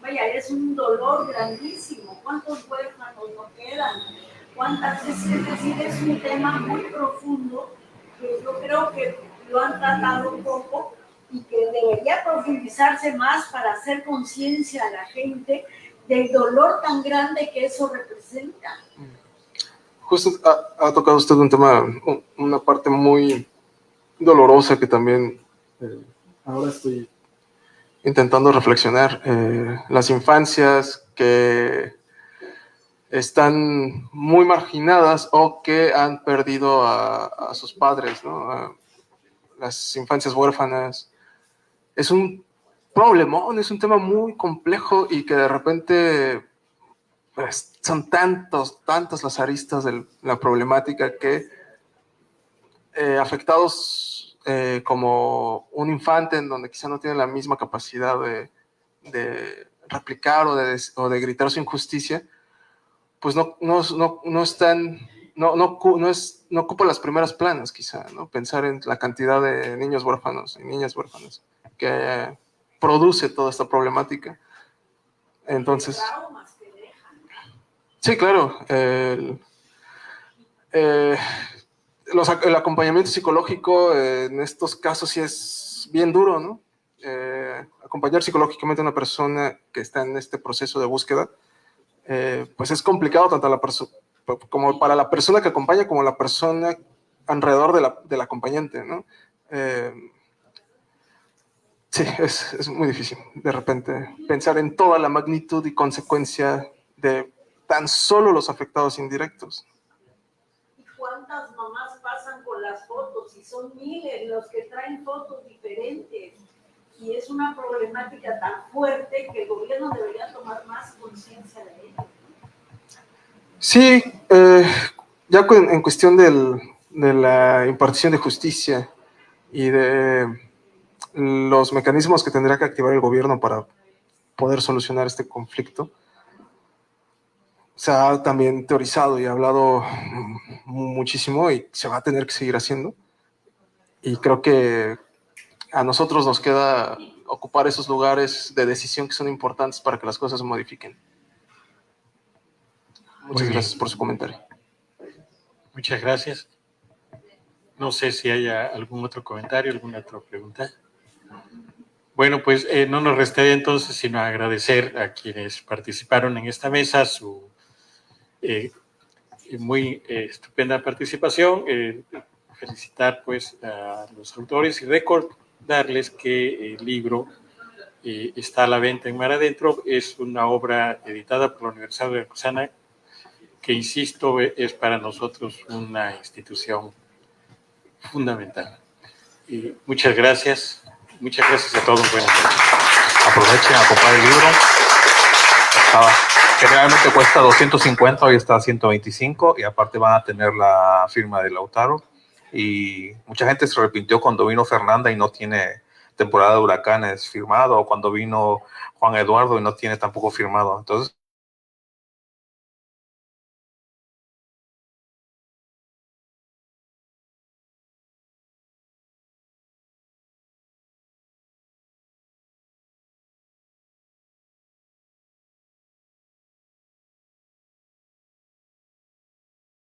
vaya, es un dolor grandísimo. ¿Cuántos huérfanos no quedan? ¿Cuántas veces? Es decir, es un tema muy profundo que yo creo que lo han tratado un poco y que debería profundizarse más para hacer conciencia a la gente del dolor tan grande que eso representa. Justo ha tocado usted un tema, una parte muy dolorosa que también ahora estoy intentando reflexionar. Las infancias que están muy marginadas o que han perdido a sus padres, ¿no? Las infancias huérfanas. Es un problemón, es un tema muy complejo y que de repente pues, son tantas las aristas de la problemática que afectados como un infante en donde quizá no tiene la misma capacidad de replicar o de gritar su injusticia, pues no ocupa las primeras planas quizá, ¿no? Pensar en la cantidad de niños huérfanos y niñas huérfanas que produce toda esta problemática. Entonces, sí, claro, el acompañamiento psicológico en estos casos sí es bien duro, ¿no? Acompañar psicológicamente a una persona que está en este proceso de búsqueda, pues es complicado tanto como para la persona que acompaña como la persona alrededor del acompañante, ¿no? Sí, es muy difícil de repente pensar en toda la magnitud y consecuencia de tan solo los afectados indirectos. ¿Y cuántas mamás pasan con las fotos? Y son miles los que traen fotos diferentes. Y es una problemática tan fuerte que el gobierno debería tomar más conciencia de ello. Sí, ya en cuestión de la impartición de justicia y de los mecanismos que tendrá que activar el gobierno para poder solucionar este conflicto, se ha también teorizado y hablado muchísimo y se va a tener que seguir haciendo. Y creo que a nosotros nos queda ocupar esos lugares de decisión que son importantes para que las cosas se modifiquen. Muchas gracias por su comentario. Muchas gracias. No sé si haya algún otro comentario, alguna otra pregunta. Bueno, pues no nos restaría entonces sino agradecer a quienes participaron en esta mesa su muy estupenda participación, felicitar pues a los autores y recordarles que el libro está a la venta en Mar Adentro, es una obra editada por la Universidad Veracruzana que, insisto, es para nosotros una institución fundamental. Y muchas gracias a todos. Buenas noches. Aprovechen a comprar el libro. Generalmente cuesta 250, hoy está a 125 y aparte van a tener la firma de Lautaro. Y mucha gente se arrepintió cuando vino Fernanda y no tiene temporada de huracanes firmado, o cuando vino Juan Eduardo y no tiene tampoco firmado. Entonces,